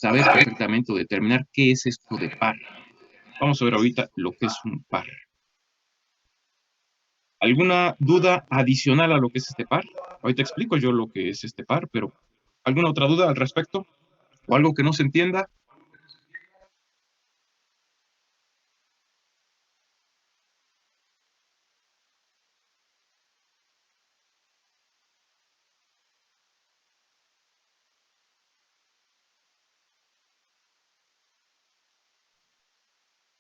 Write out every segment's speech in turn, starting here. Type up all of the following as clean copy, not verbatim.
saber perfectamente o determinar qué es esto de par. Vamos a ver ahorita lo que es un par. ¿Alguna duda adicional a lo que es este par? Ahorita explico yo lo que es este par, pero ¿alguna otra duda al respecto? ¿O algo que no se entienda?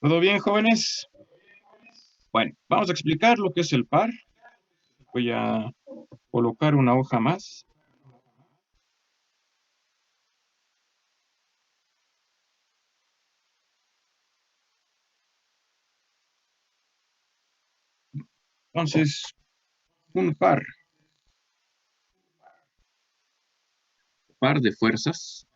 ¿Todo bien, jóvenes? Bueno, vamos a explicar lo que es el par. Voy a colocar una hoja más. Entonces, un par de fuerzas.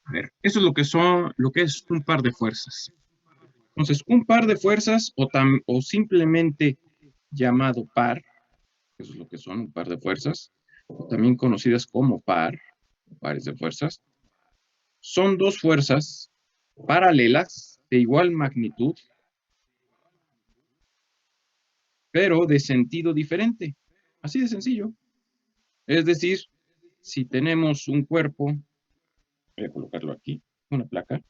A ver, eso es lo que lo que es un par de fuerzas. Entonces, un par de fuerzas o simplemente llamado par, eso es lo que son un par de fuerzas, también conocidas como pares de fuerzas, son dos fuerzas paralelas de igual magnitud, pero de sentido diferente. Así de sencillo. Es decir, si tenemos un cuerpo, voy a colocarlo aquí, una placa,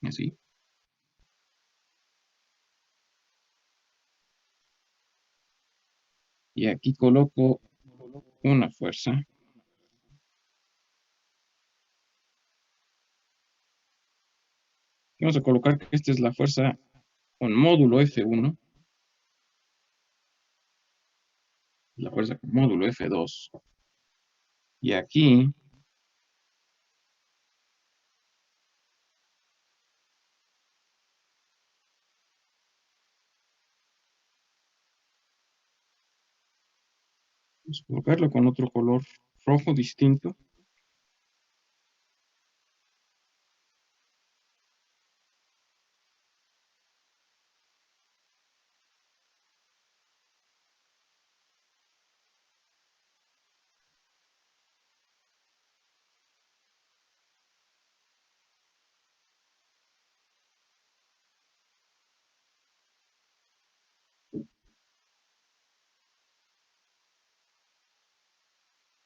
así, y aquí coloco una fuerza. Vamos a colocar que esta es la fuerza con módulo F1, la fuerza con módulo F2, y aquí vamos a colocarlo con otro color rojo distinto.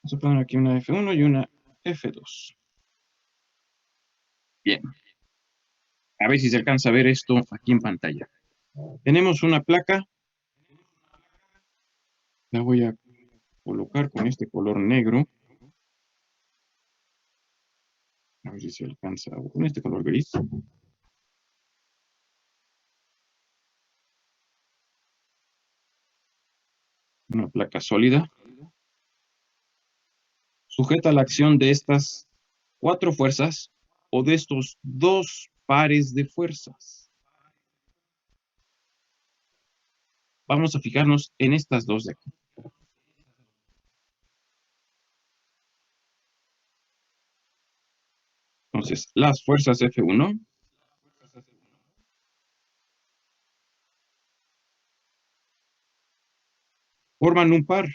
Vamos a poner aquí una F1 y una F2. Bien, a ver si se alcanza a ver esto aquí en pantalla. Tenemos una placa, la voy a colocar con este color negro, a ver si se alcanza, con este color gris, una placa sólida, sujeta la acción de estas cuatro fuerzas o de estos dos pares de fuerzas. vamos a fijarnos en estas dos de aquí. Entonces, las fuerzas F1 forman un par.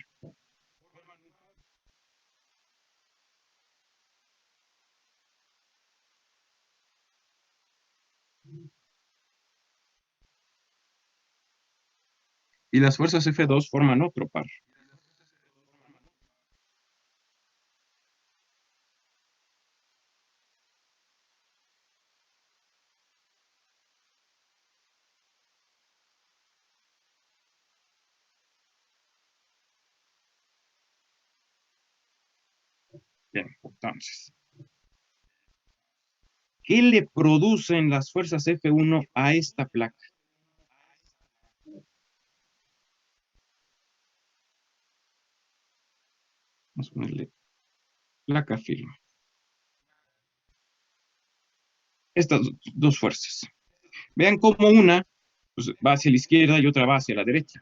Y las fuerzas F2 forman otro par. Bien, entonces, ¿qué le producen las fuerzas F1 a esta placa? Vamos a ponerle placa firme. Estas dos fuerzas. Vean cómo una pues, va hacia la izquierda y otra va hacia la derecha.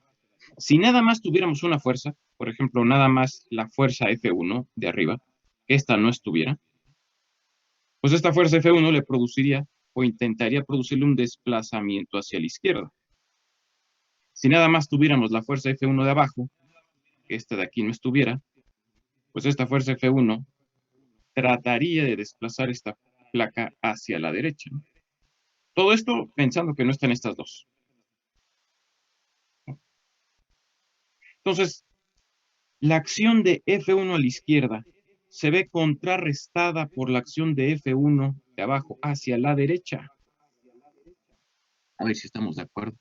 Si nada más tuviéramos una fuerza, por ejemplo, nada más la fuerza F1 de arriba, que esta no estuviera, pues esta fuerza F1 le produciría o intentaría producirle un desplazamiento hacia la izquierda. Si nada más tuviéramos la fuerza F1 de abajo, que esta de aquí no estuviera, pues esta fuerza F1 trataría de desplazar esta placa hacia la derecha. Todo esto pensando que no están estas dos. Entonces, la acción de F1 a la izquierda se ve contrarrestada por la acción de F1 de abajo hacia la derecha. A ver si estamos de acuerdo.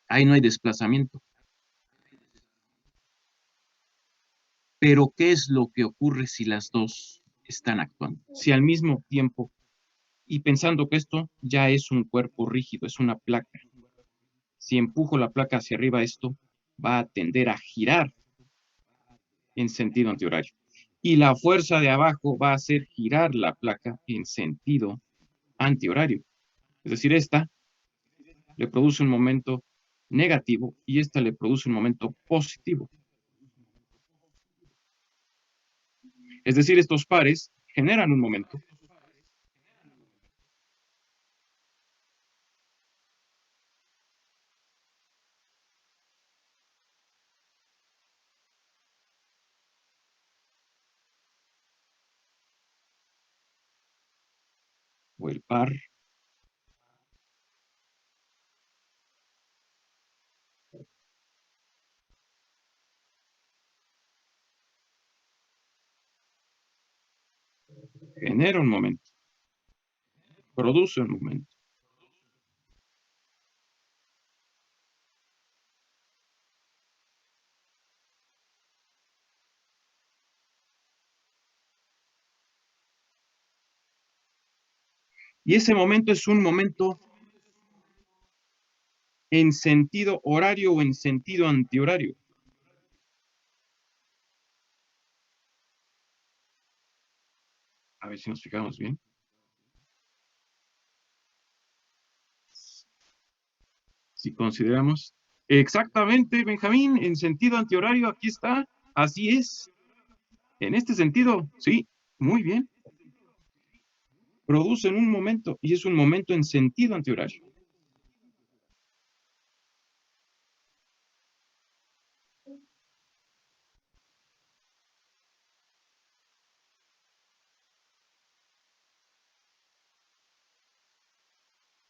Ahí no hay desplazamiento. Pero, ¿qué es lo que ocurre si las dos están actuando? Si al mismo tiempo, y pensando que esto ya es un cuerpo rígido, es una placa. Si empujo la placa hacia arriba, esto va a tender a girar en sentido antihorario. Y la fuerza de abajo va a hacer girar la placa en sentido antihorario. Es decir, esta le produce un momento negativo y esta le produce un momento positivo. Es decir, estos pares generan un momento. O el par genera un momento, produce un momento. Y ese momento es un momento en sentido horario o en sentido antihorario. A ver si nos fijamos bien. Si consideramos exactamente, Benjamín, en sentido antihorario, aquí está, así es. En este sentido, sí, muy bien. Producen un momento y es un momento en sentido antihorario.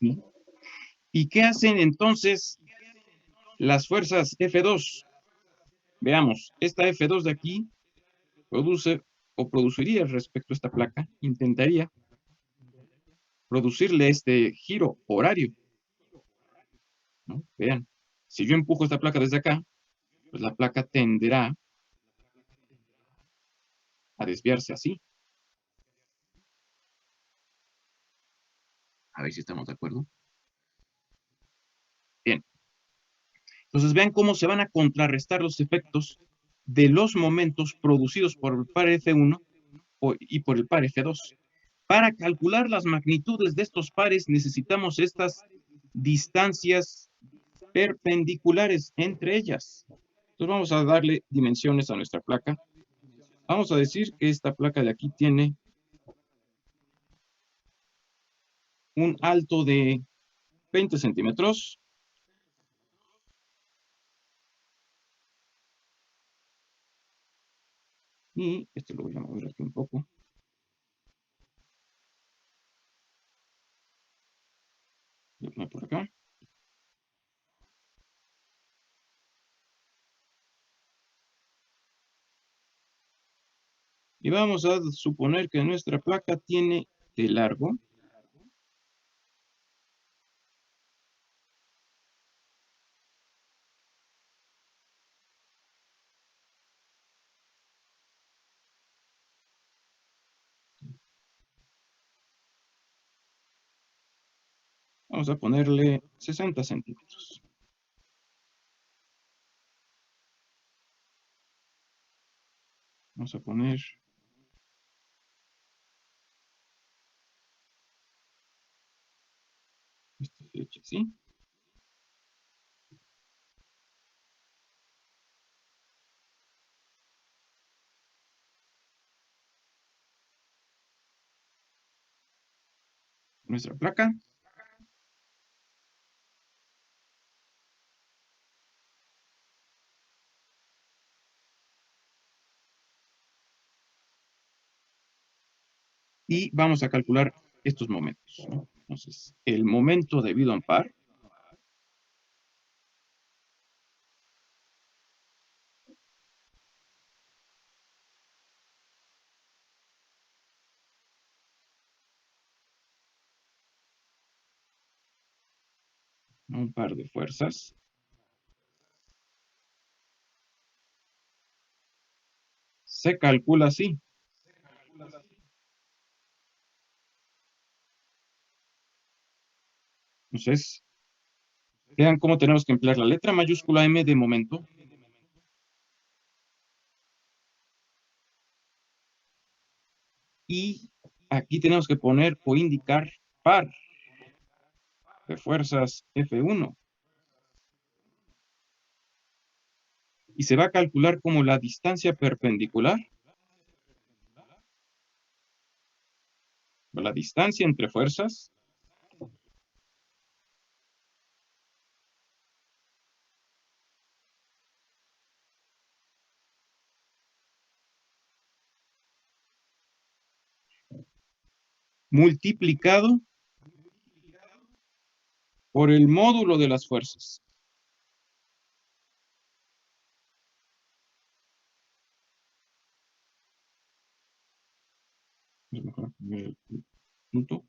¿Sí? ¿Y qué hacen entonces las fuerzas F2? Veamos, esta F2 de aquí produce o produciría respecto a esta placa, intentaría producirle este giro horario, ¿no? Vean, si yo empujo esta placa desde acá, pues la placa tenderá a desviarse así. A ver si estamos de acuerdo. Bien. Entonces vean cómo se van a contrarrestar los efectos de los momentos producidos por el par F1 y por el par F2. Para calcular las magnitudes de estos pares necesitamos estas distancias perpendiculares entre ellas. Entonces vamos a darle dimensiones a nuestra placa. Vamos a decir que esta placa de aquí tiene un alto de 20 centímetros. Y esto lo voy a mover aquí un poco. Lo pongo por acá. Y vamos a suponer que nuestra placa tiene de largo vamos a ponerle 60 centímetros. Vamos a poner esta flecha así. Nuestra placa. Y vamos a calcular estos momentos, ¿no? Entonces, el momento debido a un par de fuerzas se calcula así. Entonces, vean cómo tenemos que emplear la letra mayúscula M de momento. Y aquí tenemos que poner o indicar par de fuerzas F1. Y se va a calcular como la distancia perpendicular, o la distancia entre fuerzas, multiplicado por el módulo de las fuerzas. Es mejor poner el punto.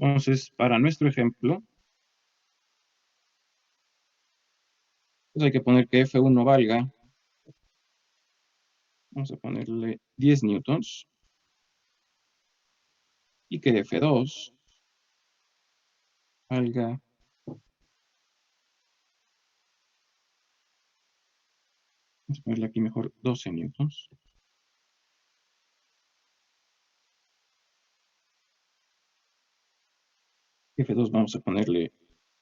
Entonces, para nuestro ejemplo, pues hay que poner que F1 valga, vamos a ponerle 10 newtons, y que F2 valga 12 newtons. F2 vamos a ponerle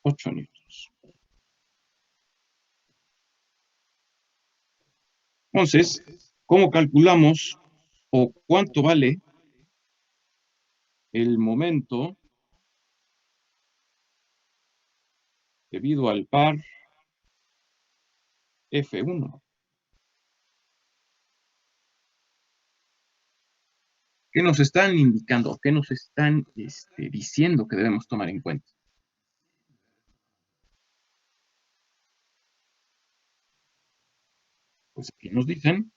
8 newtons. Entonces, ¿cómo calculamos o cuánto vale el momento debido al par F1? ¿Qué nos están indicando? ¿Qué nos están diciendo que debemos tomar en cuenta? Pues aquí nos dicen,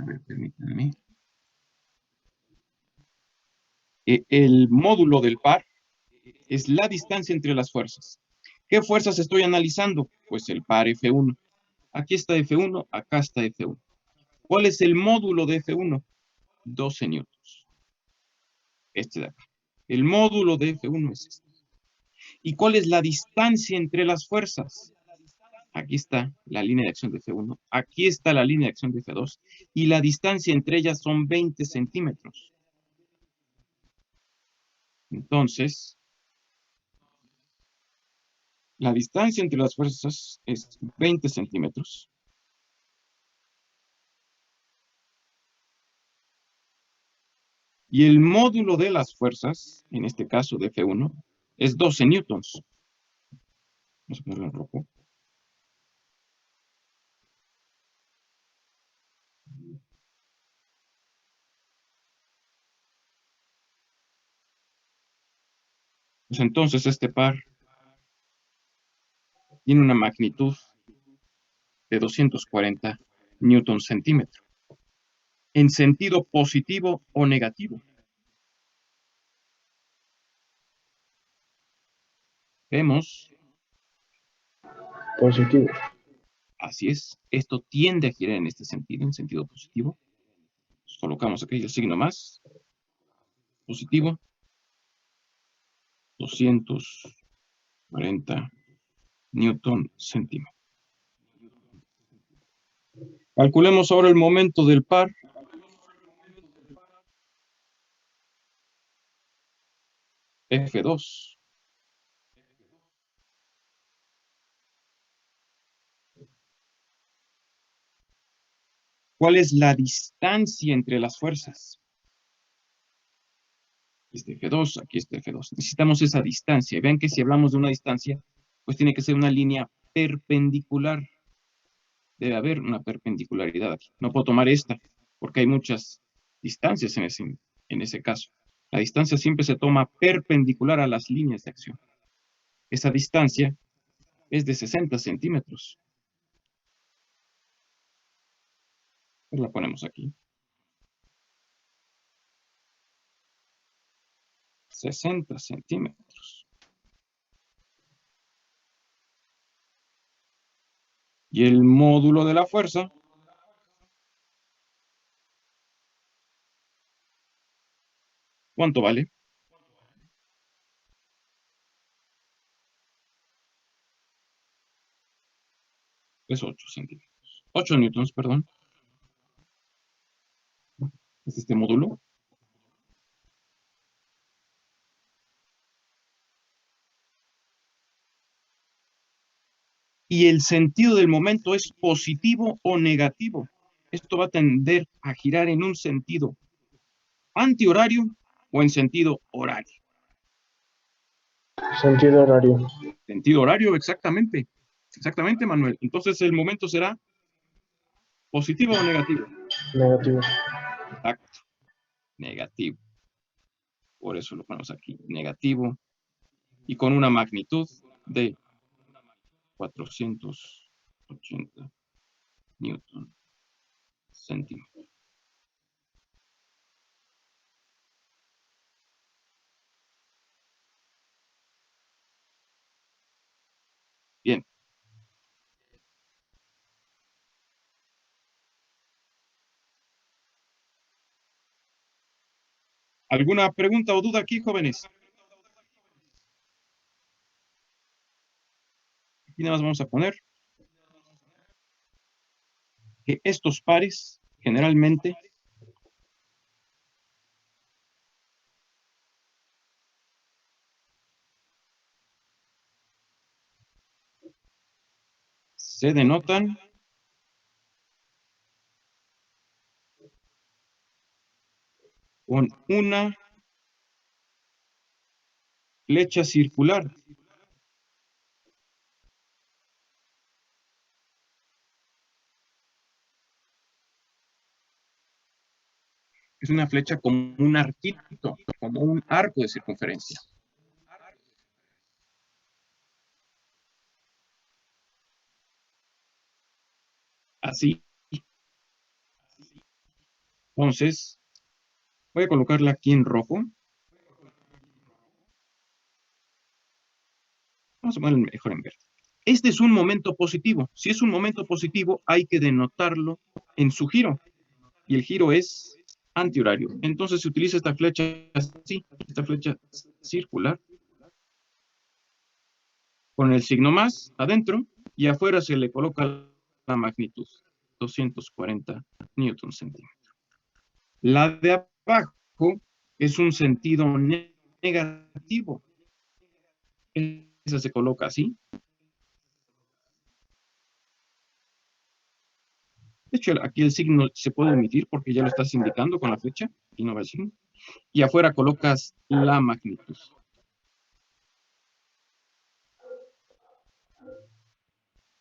a ver, permítanme, el módulo del par es la distancia entre las fuerzas. ¿Qué fuerzas estoy analizando? Pues el par F1. Aquí está F1, acá está F1. ¿Cuál es el módulo de F1? 12 newtons. Este de acá. El módulo de F1 es este. ¿Y cuál es la distancia entre las fuerzas? Aquí está la línea de acción de F1, aquí está la línea de acción de F2, y la distancia entre ellas son 20 centímetros. Entonces, la distancia entre las fuerzas es 20 centímetros. Y el módulo de las fuerzas, en este caso de F1, es 12 newtons. Vamos a ponerlo en rojo. Pues entonces este par tiene una magnitud de 240 newtons centímetro, en sentido positivo o negativo. Vemos, Positivo. así es, esto tiende a girar en este sentido, en sentido positivo. Pues colocamos aquí el signo más, positivo, 240 newton centímetro. Calculemos ahora el momento del par. F2. ¿Cuál es la distancia entre las fuerzas? Este F2, aquí está F2. Necesitamos esa distancia. Vean que si hablamos de una distancia, pues tiene que ser una línea perpendicular. Debe haber una perpendicularidad aquí. No puedo tomar esta, porque hay muchas distancias en ese caso. La distancia siempre se toma perpendicular a las líneas de acción. Esa distancia es de 60 centímetros. Pues la ponemos aquí. 60 centímetros. Y el módulo de la fuerza, ¿cuánto vale? Es 8 centímetros. 8 newtons, perdón. Es este módulo. Y el sentido del momento es positivo o negativo. Esto va a tender a girar en un sentido antihorario o en sentido horario. Sentido horario. Sentido horario, exactamente. Exactamente, Manuel. Entonces el momento será positivo o negativo. Negativo. Exacto. Negativo. Por eso lo ponemos aquí. Negativo. Y con una magnitud de 480 newton centímetros. Bien. ¿Alguna pregunta o duda aquí, jóvenes? Aquí nada más vamos a poner que estos pares generalmente se denotan con una flecha circular. Es una flecha como un arquito, como un arco de circunferencia. Así. Entonces, voy a colocarla aquí en rojo. Vamos a ponerlo mejor en verde. Este es un momento positivo. Si es un momento positivo, hay que denotarlo en su giro. Y el giro es antihorario. Entonces se utiliza esta flecha así, esta flecha circular. con el signo más adentro, y afuera se le coloca la magnitud, 240 newtons centímetro. La de abajo es un sentido negativo. Esa se coloca así. De hecho, aquí el signo se puede omitir porque ya lo estás indicando con la flecha, y no va el signo. Y afuera colocas la magnitud.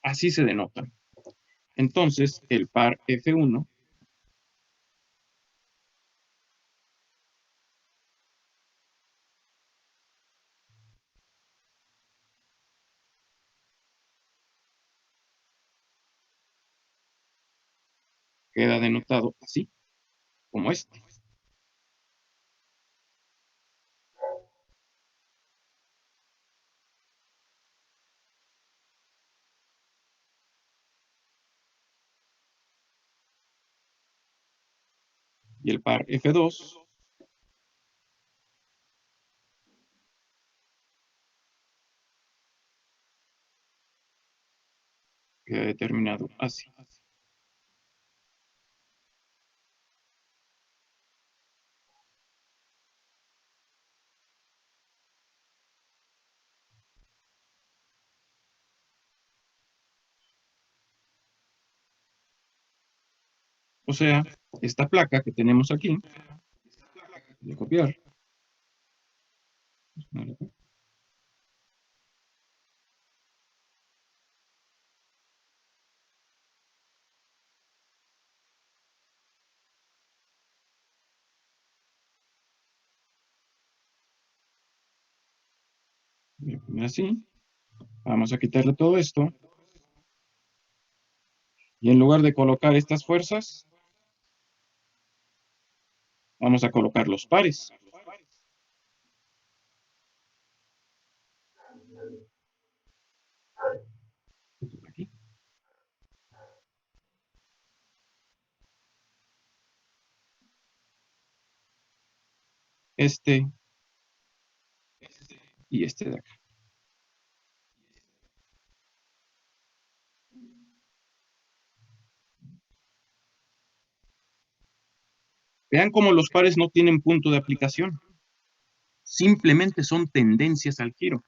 Así se denota. Entonces, el par F1 queda denotado así, como este. Y el par F2 queda determinado así. O sea, esta placa que tenemos aquí, voy a copiar. Voy a poner así. Vamos a quitarle todo esto. Y en lugar de colocar estas fuerzas, vamos a colocar los pares. Aquí. Este y este de acá. Vean cómo los pares no tienen punto de aplicación. Simplemente son tendencias al giro.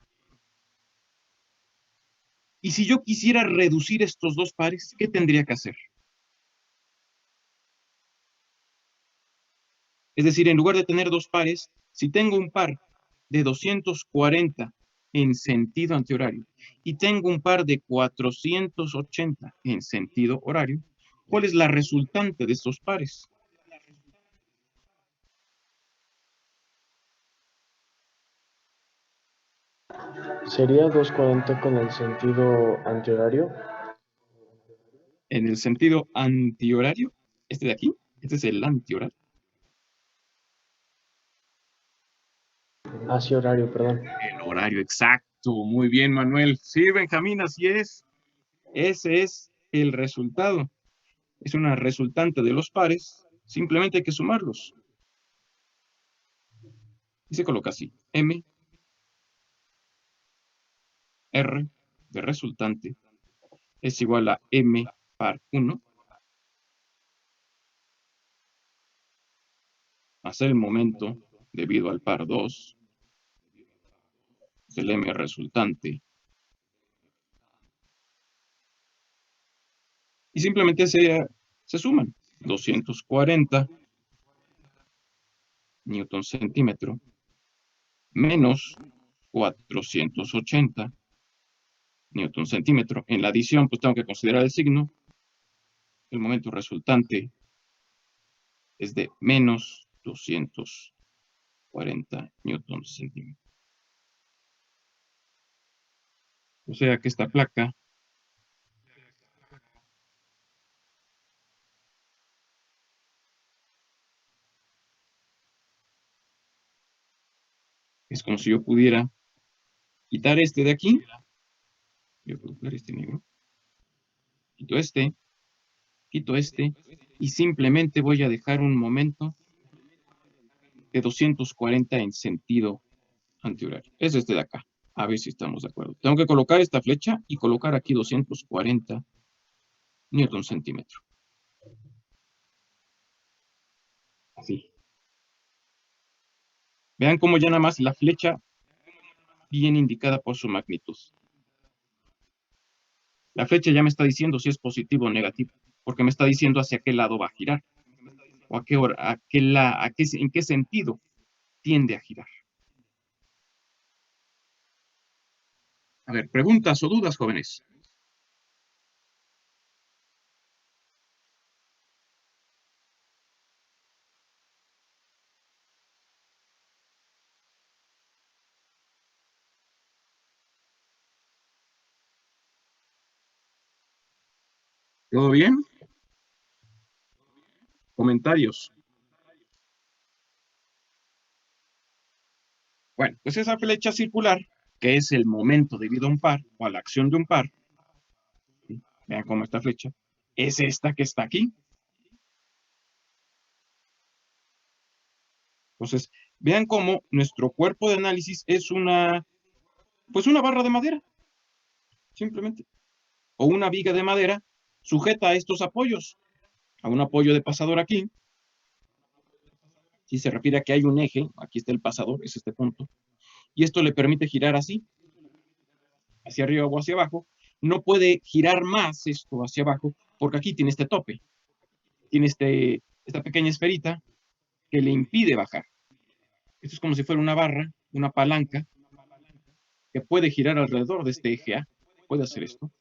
Y si yo quisiera reducir estos dos pares, ¿qué tendría que hacer? Es decir, en lugar de tener dos pares, si tengo un par de 240 en sentido antihorario y tengo un par de 480 en sentido horario, ¿cuál es la resultante de estos pares? ¿Sería 240 con el sentido antihorario? En el sentido antihorario, este de aquí, este es el antihorario. Hacia horario, perdón. El horario exacto. Muy bien, Manuel. Sí, Benjamín, así es. Ese es el resultado. Es una resultante de los pares. Simplemente hay que sumarlos. Y se coloca así. M, R de resultante es igual a M par 1 más el momento debido al par 2 del M resultante. Y simplemente se suman. 240 newton centímetro menos 480 newton centímetro. En la adición, pues tengo que considerar el signo. El momento resultante es de menos 240 newton centímetro. O sea que esta placa es como si yo pudiera quitar este de aquí. Voy a colocar este negro. Quito este, y simplemente voy a dejar un momento de 240 en sentido antihorario. Es este de acá. A ver si estamos de acuerdo. Tengo que colocar esta flecha y colocar aquí 240 newton centímetro. Así. Vean cómo ya nada más la flecha viene indicada por su magnitud. La flecha ya me está diciendo si es positivo o negativo, porque me está diciendo hacia qué lado va a girar, o a qué hora, en qué sentido tiende a girar. A ver, preguntas o dudas, jóvenes. ¿Todo bien? Comentarios. Bueno, pues esa flecha circular, que es el momento debido a un par o a la acción de un par, ¿sí? Vean cómo esta flecha, es esta que está aquí. Entonces, vean cómo nuestro cuerpo de análisis es pues una barra de madera, simplemente, o una viga de madera sujeta a estos apoyos, a un apoyo de pasador aquí. Si se refiere a que hay un eje, aquí está el pasador, es este punto, y esto le permite girar así, hacia arriba o hacia abajo. No puede girar más esto hacia abajo, porque aquí tiene este tope, tiene esta pequeña esferita que le impide bajar. Esto es como si fuera una barra, una palanca, que puede girar alrededor de este eje A. Puede hacer esto.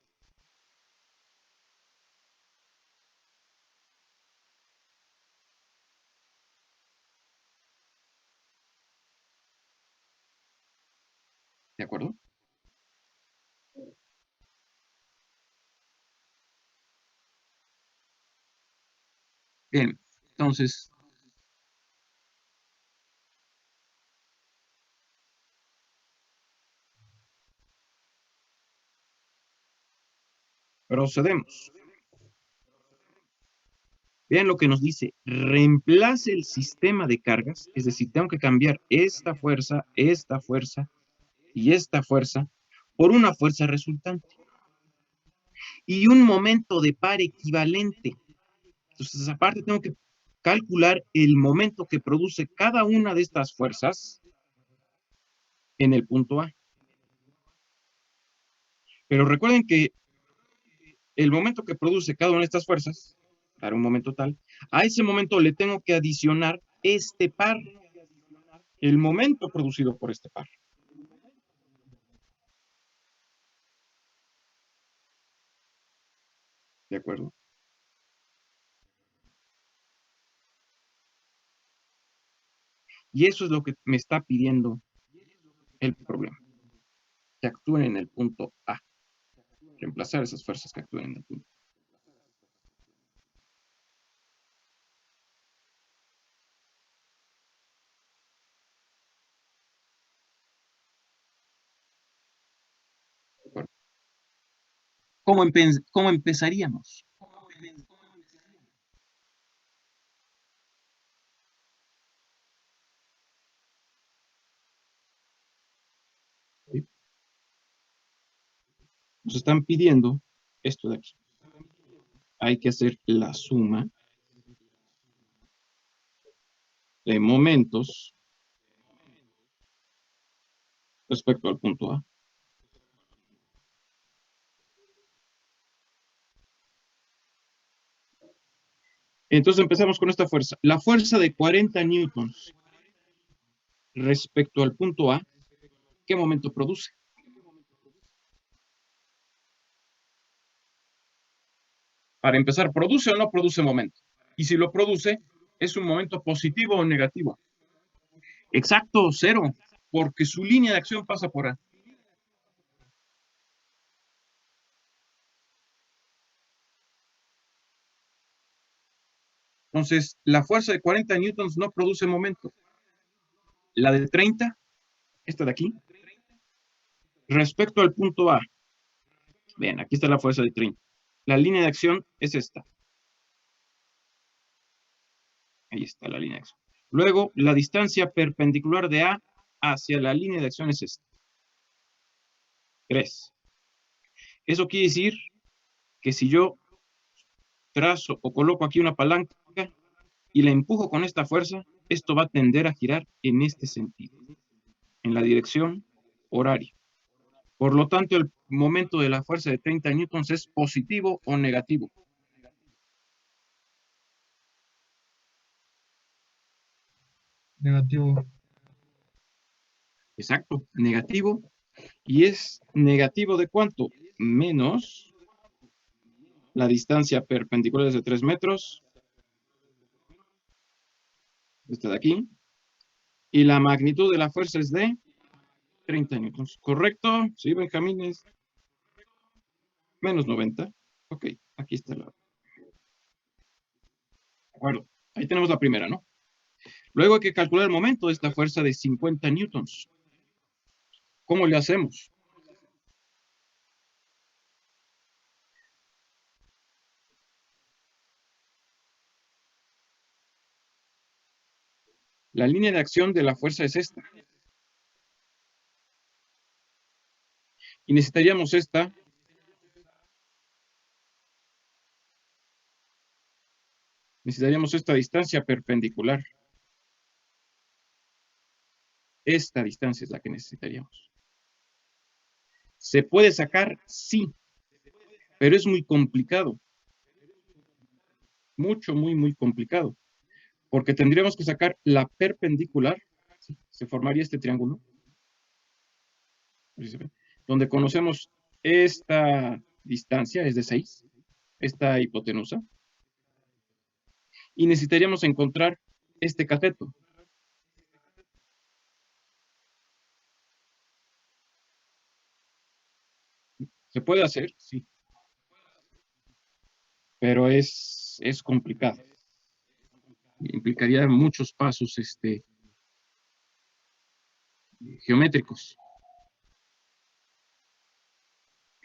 ¿De acuerdo? Bien, entonces, procedemos. Vean lo que nos dice, reemplace el sistema de cargas, es decir, tengo que cambiar esta fuerza y esta fuerza por una fuerza resultante y un momento de par equivalente. Entonces, aparte tengo que calcular el momento que produce cada una de estas fuerzas en el punto A. Pero recuerden que el momento que produce cada una de estas fuerzas, para un momento tal, a ese momento le tengo que adicionar este par, el momento producido por este par. ¿De acuerdo? Y eso es lo que me está pidiendo el problema, que actúen en el punto A, reemplazar esas fuerzas que actúen en el punto A. ¿De acuerdo? ¿Cómo empezaríamos? ¿Sí? Nos están pidiendo esto de aquí. Hay que hacer la suma de momentos respecto al punto A. Entonces empezamos con esta fuerza. La fuerza de 40 newtons respecto al punto A, ¿qué momento produce? Para empezar, ¿produce o no produce momento? Y si lo produce, ¿es un momento positivo o negativo? Exacto, cero, porque su línea de acción pasa por A. Entonces, la fuerza de 40 newtons no produce momento. La de 30, esta de aquí, respecto al punto A. Bien, aquí está la fuerza de 30. La línea de acción es esta. Ahí está la línea de acción. Luego, la distancia perpendicular de A hacia la línea de acción es esta. 3. Eso quiere decir que si yo trazo o coloco aquí una palanca y la empujo con esta fuerza, esto va a tender a girar en este sentido, en la dirección horaria. Por lo tanto, el momento de la fuerza de 30 newtons es positivo o negativo. Negativo. Exacto, negativo. ¿Y es negativo de cuánto? Menos la distancia perpendicular es de 3 metros, esta de aquí, y la magnitud de la fuerza es de 30 newtons. ¿Correcto? Sí, Benjamín, es menos 90. Ok, aquí está la... De acuerdo, ahí tenemos la primera, ¿no? Luego hay que calcular el momento de esta fuerza de 50 newtons. ¿Cómo le hacemos? La línea de acción de la fuerza es esta. Y necesitaríamos esta. Necesitaríamos esta distancia perpendicular. Esta distancia es la que necesitaríamos. ¿Se puede sacar? Sí, pero es muy complicado. Mucho, muy complicado. Porque tendríamos que sacar la perpendicular. ¿Sí? Se formaría este triángulo. Donde conocemos esta distancia, es de 6. Esta hipotenusa. Y necesitaríamos encontrar este cateto. ¿Se puede hacer? Sí. Pero es complicado. Implicaría muchos pasos geométricos.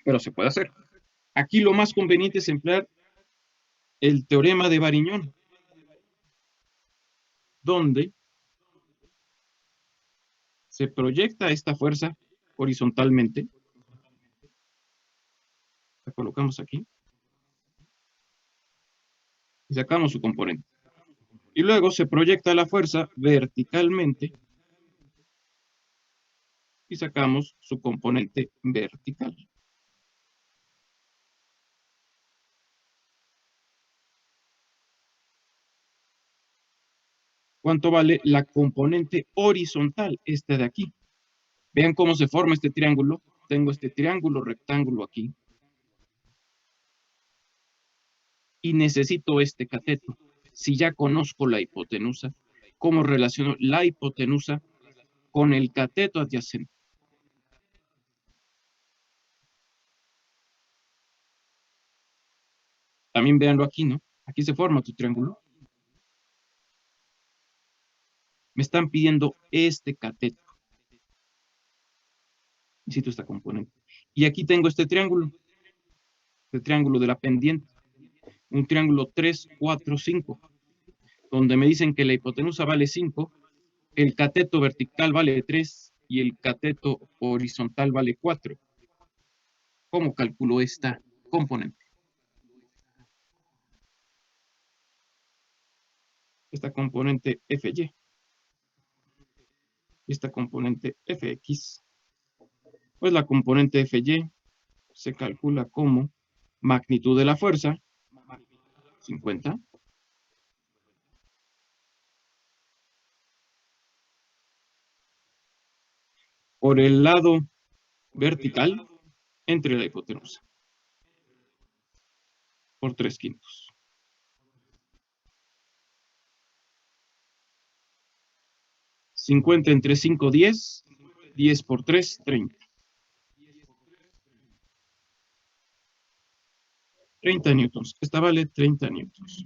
Pero se puede hacer. Aquí lo más conveniente es emplear el teorema de Variñón, donde se proyecta esta fuerza horizontalmente. La colocamos aquí. Y sacamos su componente. Y luego se proyecta la fuerza verticalmente y sacamos su componente vertical. ¿Cuánto vale la componente horizontal? Esta de aquí. Vean cómo se forma este triángulo. Tengo este triángulo rectángulo aquí. Y necesito este cateto. Si ya conozco la hipotenusa, ¿cómo relaciono la hipotenusa con el cateto adyacente? También véanlo aquí, ¿no? Aquí se forma tu triángulo. Me están pidiendo este cateto. Necesito esta componente. Y aquí tengo este triángulo de la pendiente. Un triángulo 3, 4, 5, donde me dicen que la hipotenusa vale 5, el cateto vertical vale 3 y el cateto horizontal vale 4. ¿Cómo calculo esta componente? Esta componente FY, esta componente FX, pues la componente FY se calcula como magnitud de la fuerza, 50, por el lado vertical entre la hipotenusa, por 3/5. 50 entre 5, 10. 10 por 3, 30. 30 newtons. Esta vale 30 newtons.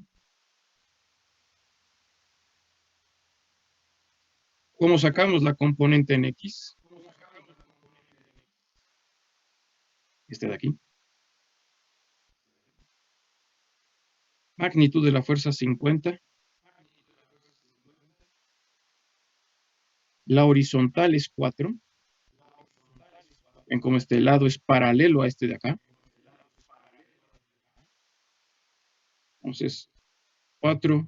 ¿Cómo sacamos la componente en X? Este de aquí. Magnitud de la fuerza 50. La horizontal es 4. Ven cómo este lado es paralelo a este de acá. Entonces, 4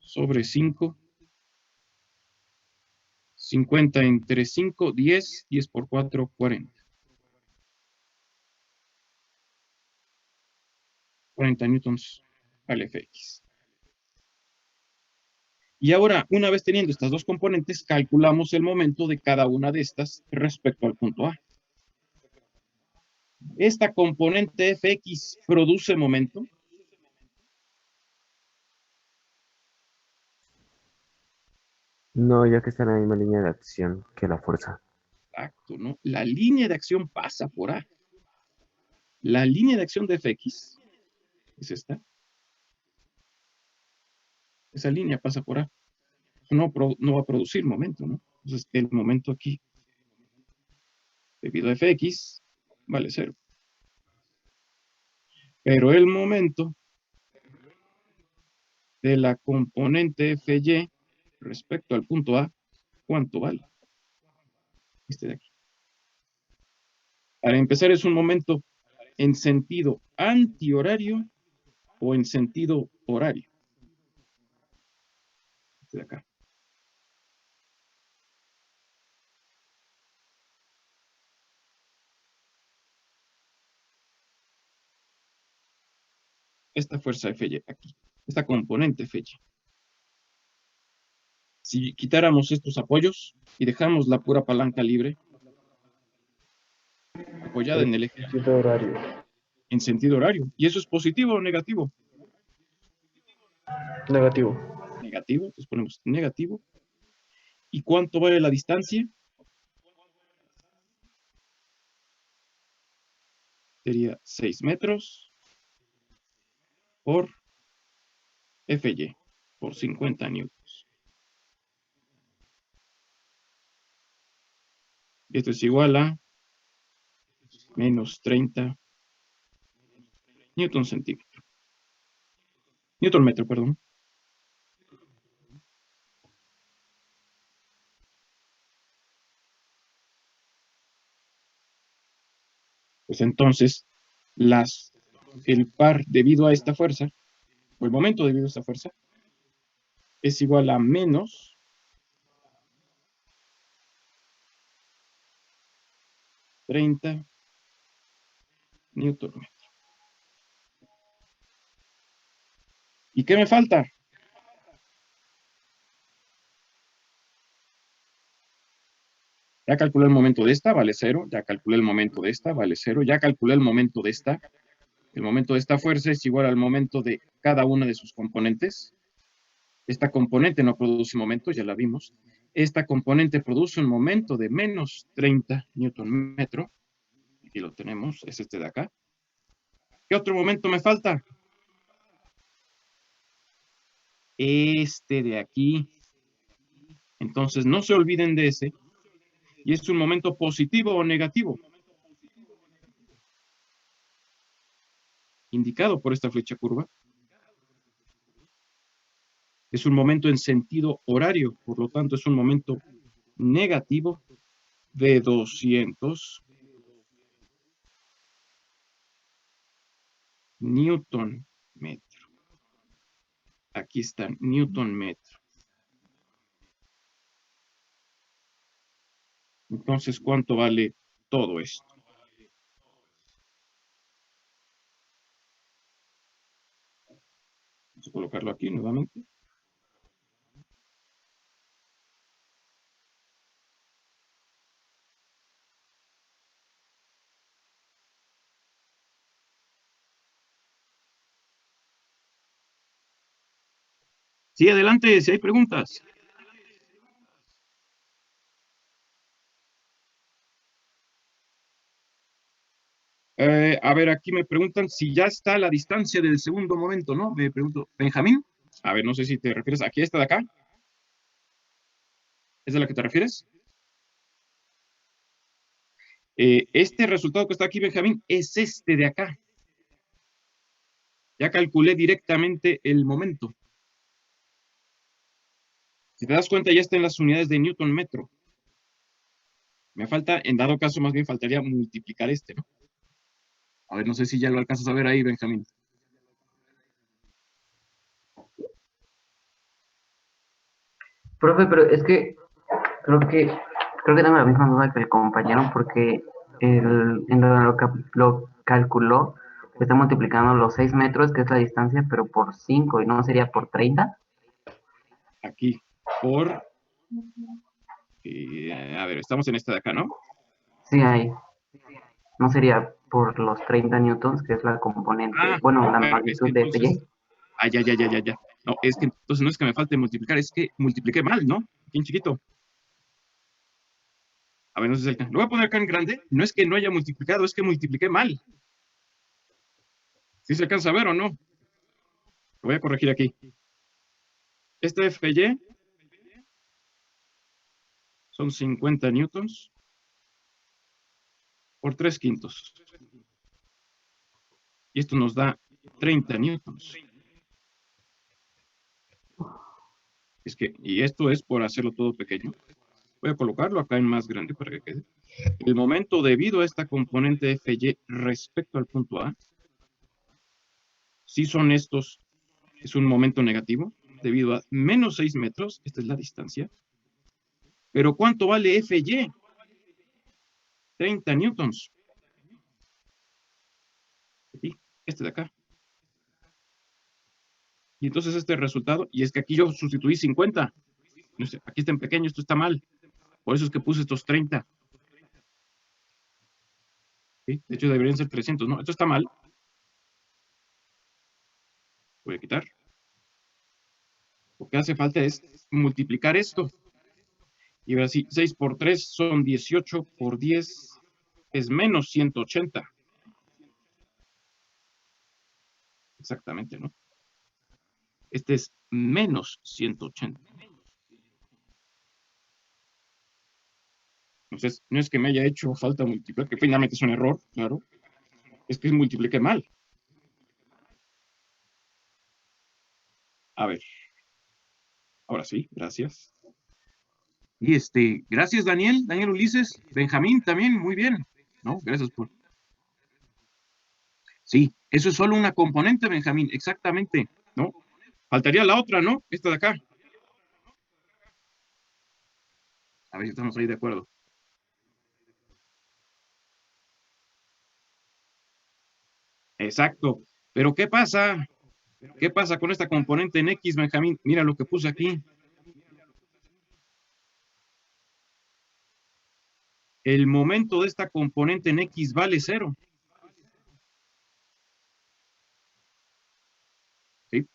sobre 5. 50 entre 5, 10. 10 por 4, 40. 40 newtons al Fx. Y ahora, una vez teniendo estas dos componentes, calculamos el momento de cada una de estas respecto al punto A. Esta componente Fx produce momento. No, ya que está en la misma línea de acción que la fuerza. Exacto, ¿no? La línea de acción pasa por A. La línea de acción de Fx es esta. Esa línea pasa por A. No va a producir momento, ¿no? Entonces, el momento aquí, debido a Fx, vale 0. Pero el momento de la componente Fy respecto al punto A, ¿cuánto vale? Este de aquí. Para empezar, es un momento en sentido antihorario o en sentido horario. Este de acá. Esta fuerza Fy aquí. Esta componente Fy. Si quitáramos estos apoyos y dejamos la pura palanca libre, apoyada en el eje, Sentido horario. en sentido horario. ¿Y eso es positivo o negativo? Negativo. Negativo, entonces ponemos negativo. ¿Y cuánto vale la distancia? Sería 6 metros por Fy, por 50 newtons. Y esto es igual a menos 30 newton centímetro. Newton metro, perdón. Pues entonces, el par debido a esta fuerza, o el momento debido a esta fuerza, es igual a menos 30 newton metro. ¿Y qué me falta? Ya calculé el momento de esta, vale 0. Ya calculé el momento de esta, vale 0. Ya calculé el momento de esta. El momento de esta fuerza es igual al momento de cada una de sus componentes. Esta componente no produce momento, ya la vimos. Esta componente produce un momento de menos 30 newton metro. Aquí lo tenemos, es este de acá. ¿Qué otro momento me falta? Este de aquí. Entonces, no se olviden de ese. ¿Y es un momento positivo o negativo? Indicado por esta flecha curva. Es un momento en sentido horario, por lo tanto, es un momento negativo de 200 newton metro. Aquí está, newton metro. Entonces, ¿cuánto vale todo esto? Vamos a colocarlo aquí nuevamente. Sí, adelante, si hay preguntas. A ver, aquí me preguntan si ya está la distancia del segundo momento, ¿no? Me pregunto, Benjamín. A ver, no sé si te refieres aquí a esta de acá. ¿Es de la que te refieres? Este resultado que está aquí, Benjamín, es este de acá. Ya calculé directamente el momento. Si te das cuenta, ya está en las unidades de newton metro. Me falta, en dado caso, más bien faltaría multiplicar este, ¿no? A ver, no sé si ya lo alcanzas a ver ahí, Benjamín. Profe, pero es que creo que creo que tengo la misma duda que el compañero porque en lo calculó que está multiplicando los 6 metros, que es la distancia, pero por 5 y no sería por 30. Aquí, por... a ver, estamos en esta de acá, ¿no? Sí, ahí. No sería por los 30 newtons, que es la componente, Ah, bueno, la bueno, es que magnitud de entonces... Fy. Ah, ya. No, es que entonces no es que me falte multiplicar, es que multipliqué mal, ¿no? Aquí en chiquito. A ver, no sé si lo voy a poner acá en grande. No es que no haya multiplicado, es que multipliqué mal. ¿Sí se alcanza a ver o no? Lo voy a corregir aquí. Este FY son 50 newtons por 3 quintos. Y esto nos da 30 newtons. Y esto es por hacerlo todo pequeño. Voy a colocarlo acá en más grande para que quede. El momento debido a esta componente FY respecto al punto A, si son estos, es un momento negativo, debido a menos 6 metros, esta es la distancia. Pero ¿cuánto vale FY? 30 newtons. Y este de acá. Y entonces este resultado, y es que aquí yo sustituí 50. No sé, aquí está en pequeño, esto está mal. Por eso es que puse estos 30. ¿Sí? De hecho, deberían ser 300, ¿no? Esto está mal. Voy a quitar. Lo que hace falta es multiplicar esto. Y ahora sí, 6 por 3 son 18 por 10 es menos 180. Exactamente, ¿no? Este es menos 180. Entonces, no es que me haya hecho falta multiplicar, que finalmente es un error, claro. Es que multipliqué mal. A ver. Ahora sí, gracias. Y gracias Daniel Ulises, Benjamín también, muy bien. ¿No? Gracias por. Sí, eso es solo una componente, Benjamín, exactamente, ¿no? Faltaría la otra, ¿no? Esta de acá. A ver si estamos ahí de acuerdo. Exacto. Pero ¿qué pasa? ¿Qué pasa con esta componente en X, Benjamín? Mira lo que puse aquí. El momento de esta componente en X vale 0. ¿Sí?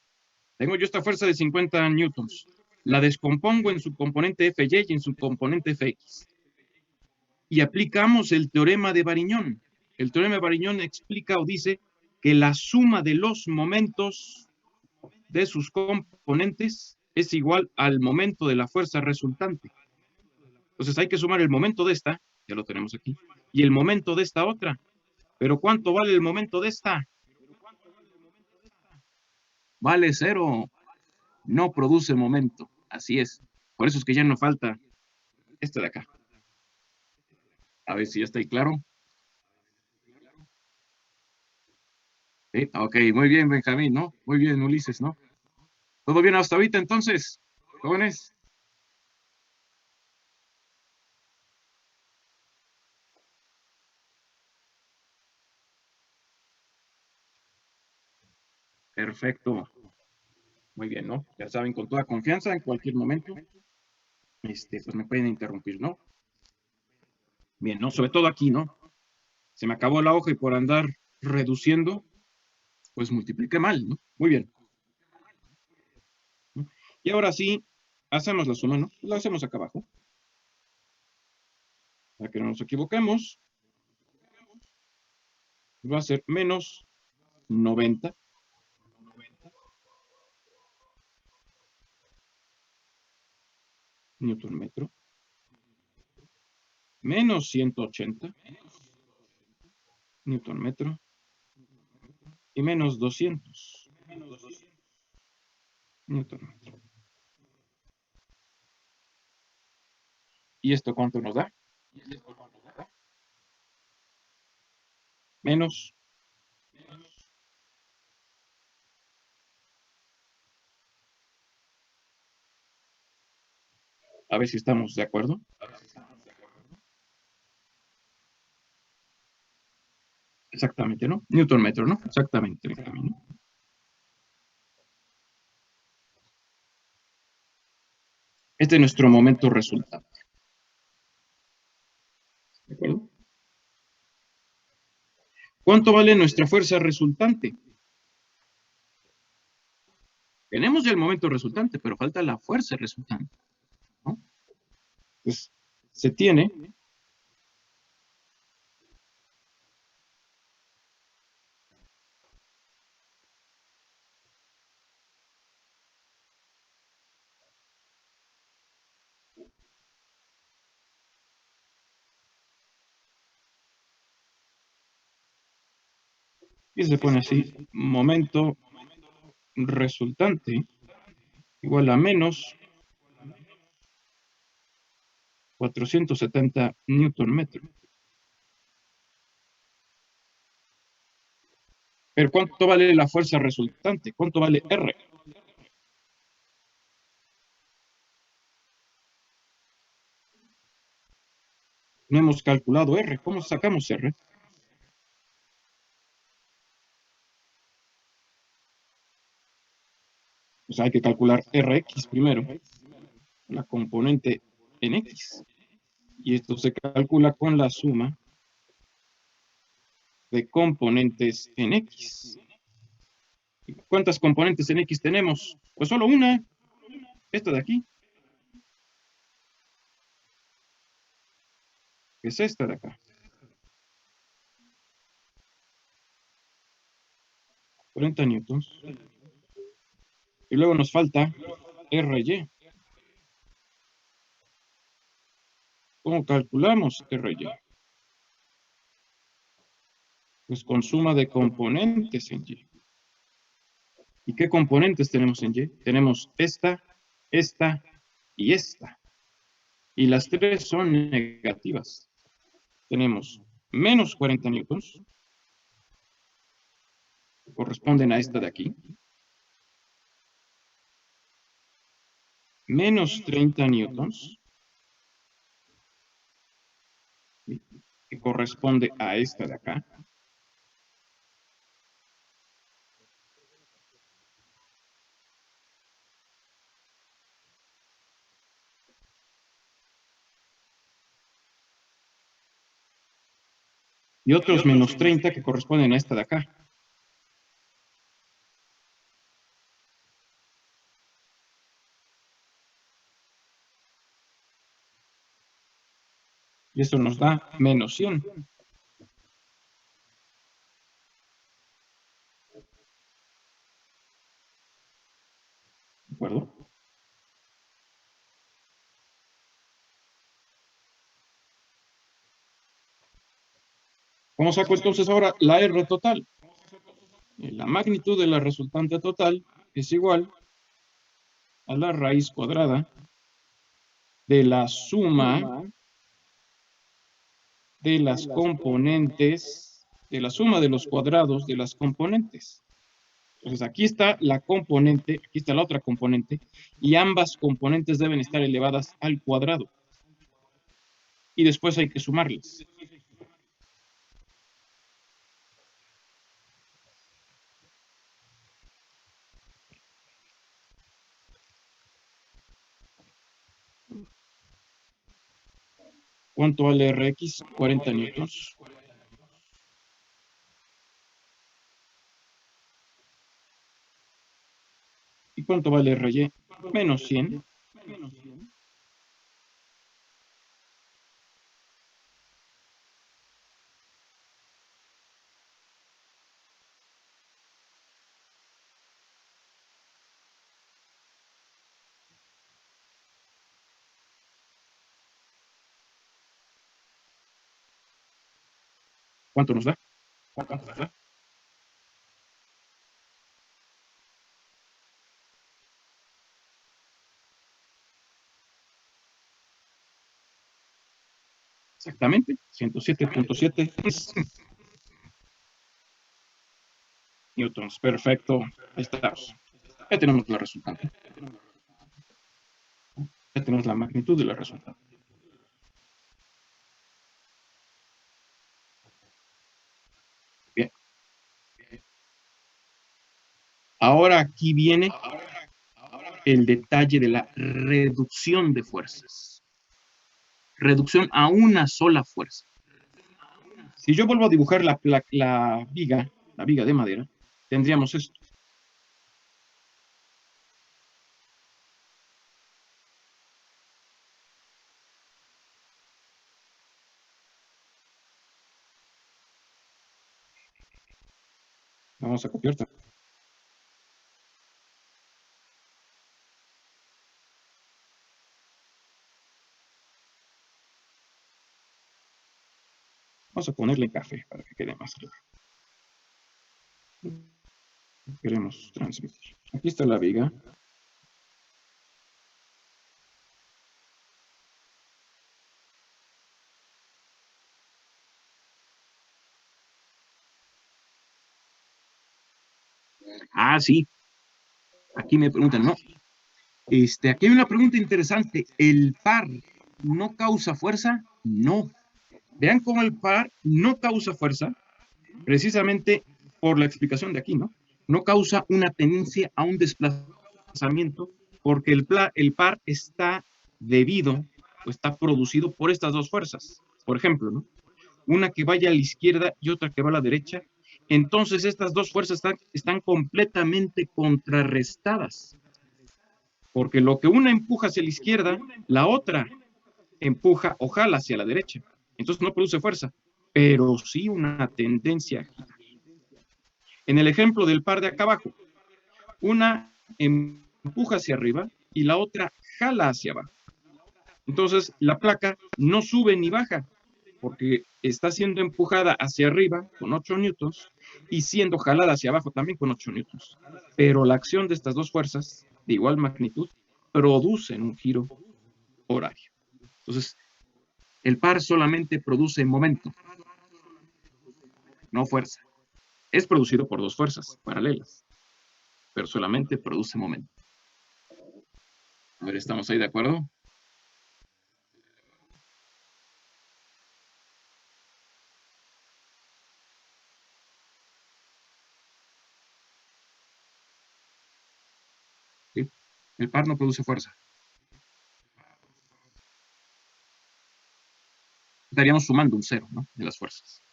Tengo yo esta fuerza de 50 newtons. La descompongo en su componente Fy y en su componente Fx. Y aplicamos el teorema de Variñón. El teorema de Variñón explica o dice que la suma de los momentos de sus componentes es igual al momento de la fuerza resultante. Entonces hay que sumar el momento de esta, ya lo tenemos aquí, y el momento de esta otra. ¿Pero cuánto vale el momento de esta? Vale 0. No produce momento. Así es. Por eso es que ya no falta este de acá. A ver si ya está ahí claro. ¿Sí? Ok, muy bien, Benjamín, ¿no? Muy bien, Ulises, ¿no? ¿Todo bien hasta ahorita entonces, jóvenes? Perfecto. Muy bien, ¿no? Ya saben, con toda confianza, en cualquier momento, pues me pueden interrumpir, ¿no? Bien, ¿no? Sobre todo aquí, ¿no? Se me acabó la hoja y por andar reduciendo, pues multipliqué mal, ¿no? Muy bien. Y ahora sí, hacemos la suma, ¿no? La hacemos acá abajo. Para que no nos equivoquemos. Va a ser menos 90 newton metro, menos 180 newton metro y menos 200 newton metro. ¿Y esto cuánto nos da? Menos. A ver si estamos de acuerdo. Exactamente, ¿no? Newton metro, ¿no? Exactamente. ¿No? Este es nuestro momento resultante. ¿De acuerdo? ¿Cuánto vale nuestra fuerza resultante? Tenemos ya el momento resultante, pero falta la fuerza resultante, ¿no? Pues se tiene y se pone así, momento resultante igual a menos 470 newton metro. Pero ¿cuánto vale la fuerza resultante? ¿Cuánto vale R? No hemos calculado R. ¿Cómo sacamos R? Pues hay que calcular Rx primero, la componente en X. Y esto se calcula con la suma de componentes en X. ¿Y cuántas componentes en X tenemos? Pues solo una, esta de aquí, que es esta de acá. 40 newtons. Y luego nos falta RY. ¿Cómo calculamos RY? Pues con suma de componentes en Y. ¿Y qué componentes tenemos en Y? Tenemos esta y esta. Y las tres son negativas. Tenemos menos 40 newtons, que corresponden a esta de aquí, menos 30 newtons, que corresponde a esta de acá, y otros menos 30 que corresponden a esta de acá. Y eso nos da menos 100. ¿De acuerdo? ¿Cómo saco entonces ahora la R total? La magnitud de la resultante total es igual a la raíz cuadrada de la suma de las componentes, de la suma de los cuadrados de las componentes. Entonces aquí está la componente, aquí está la otra componente, y ambas componentes deben estar elevadas al cuadrado. Y después hay que sumarlas. ¿Cuánto vale Rx? 40 newtons. ¿Y cuánto vale Ry? Menos 100. ¿Cuánto nos da? Exactamente, 107.7 newtons. Perfecto. Ahí estamos. Ya tenemos la resultante. Ya tenemos la magnitud de la resultante. Bien. Ahora aquí viene el detalle de la reducción de fuerzas. Reducción a una sola fuerza. Si yo vuelvo a dibujar la viga de madera, tendríamos esto. Vamos a copiar. Vamos a ponerle café para que quede más claro. Queremos transmitir. Aquí está la viga. Ah, sí. Aquí me preguntan, ¿no? Aquí hay una pregunta interesante. ¿El par no causa fuerza? No. Vean cómo el par no causa fuerza, precisamente por la explicación de aquí, ¿no? No causa una tendencia a un desplazamiento, porque el par está debido o está producido por estas dos fuerzas. Por ejemplo, ¿no? Una que vaya a la izquierda y otra que va a la derecha. Entonces estas dos fuerzas están completamente contrarrestadas, porque lo que una empuja hacia la izquierda, la otra empuja o jala hacia la derecha. Entonces no produce fuerza, pero sí una tendencia a girar. En el ejemplo del par de acá abajo, una empuja hacia arriba y la otra jala hacia abajo. Entonces la placa no sube ni baja, porque está siendo empujada hacia arriba con 8 newtons y siendo jalada hacia abajo también con 8 newtons. Pero la acción de estas dos fuerzas, de igual magnitud, producen un giro horario. Entonces, el par solamente produce momento, no fuerza. Es producido por dos fuerzas paralelas, pero solamente produce momento. A ver, ¿estamos ahí de acuerdo? ¿Sí? El par no produce fuerza. Estaríamos sumando un cero, ¿no? De las fuerzas.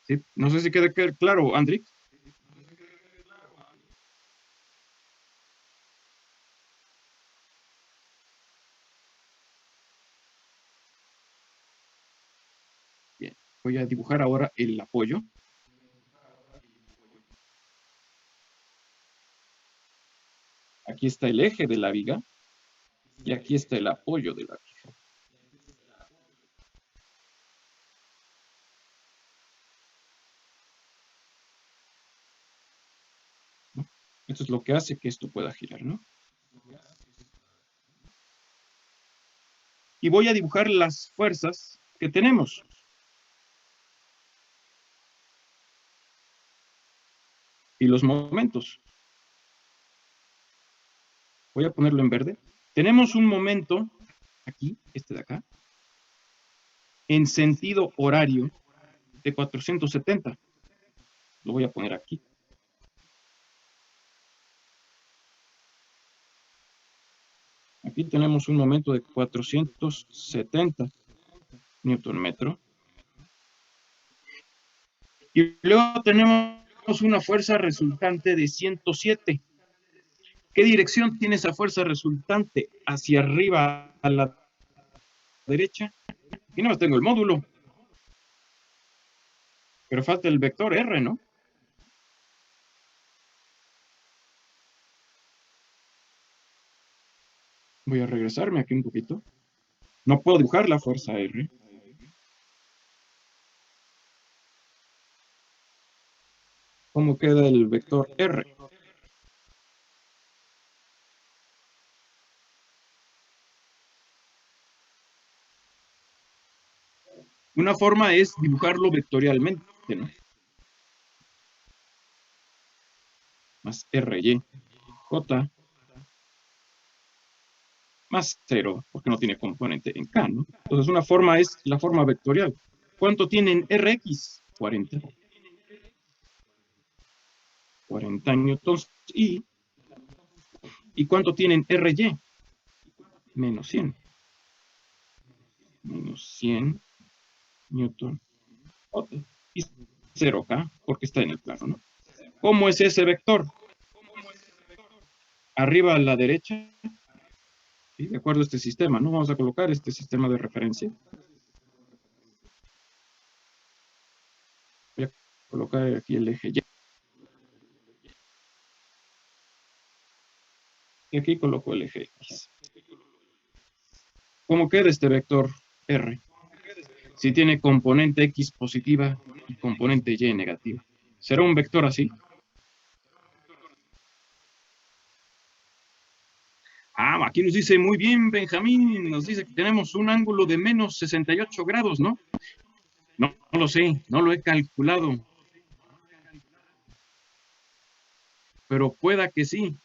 ¿Sí? No sé si queda claro, Andrick. Bien, voy a dibujar ahora el apoyo. Aquí está el eje de la viga y aquí está el apoyo de la viga. ¿No? Esto es lo que hace que esto pueda girar, ¿no? Y voy a dibujar las fuerzas que tenemos. Y los momentos. Voy a ponerlo en verde. Tenemos un momento, aquí, este de acá, en sentido horario de 470. Lo voy a poner aquí. Aquí tenemos un momento de 470 newton metro. Y luego tenemos una fuerza resultante de 107. ¿Qué dirección tiene esa fuerza resultante? Hacia arriba a la derecha. Aquí no tengo el módulo. Pero falta el vector R, ¿no? Voy a regresarme aquí un poquito. No puedo dibujar la fuerza R. ¿Cómo queda el vector R? Una forma es dibujarlo vectorialmente, ¿no? Más RY, J, más 0, porque no tiene componente en K, ¿no? Entonces una forma es la forma vectorial. ¿Cuánto tiene en Rx? 40. 40 newtons. ¿Y cuánto tiene en Ry? Menos 100. Menos 100 newton. Y 0K, porque está en el plano, ¿no? ¿Cómo es ese vector? Arriba a la derecha, ¿sí? De acuerdo a este sistema, ¿no? Vamos a colocar este sistema de referencia. Voy a colocar aquí el eje Y. Y aquí coloco el eje X. ¿Cómo queda este vector R? Si tiene componente X positiva y componente Y negativa. ¿Será un vector así? Ah, aquí nos dice muy bien, Benjamín, nos dice que tenemos un ángulo de menos 68 grados, ¿no? No, no lo sé, no lo he calculado. Pero pueda que sí,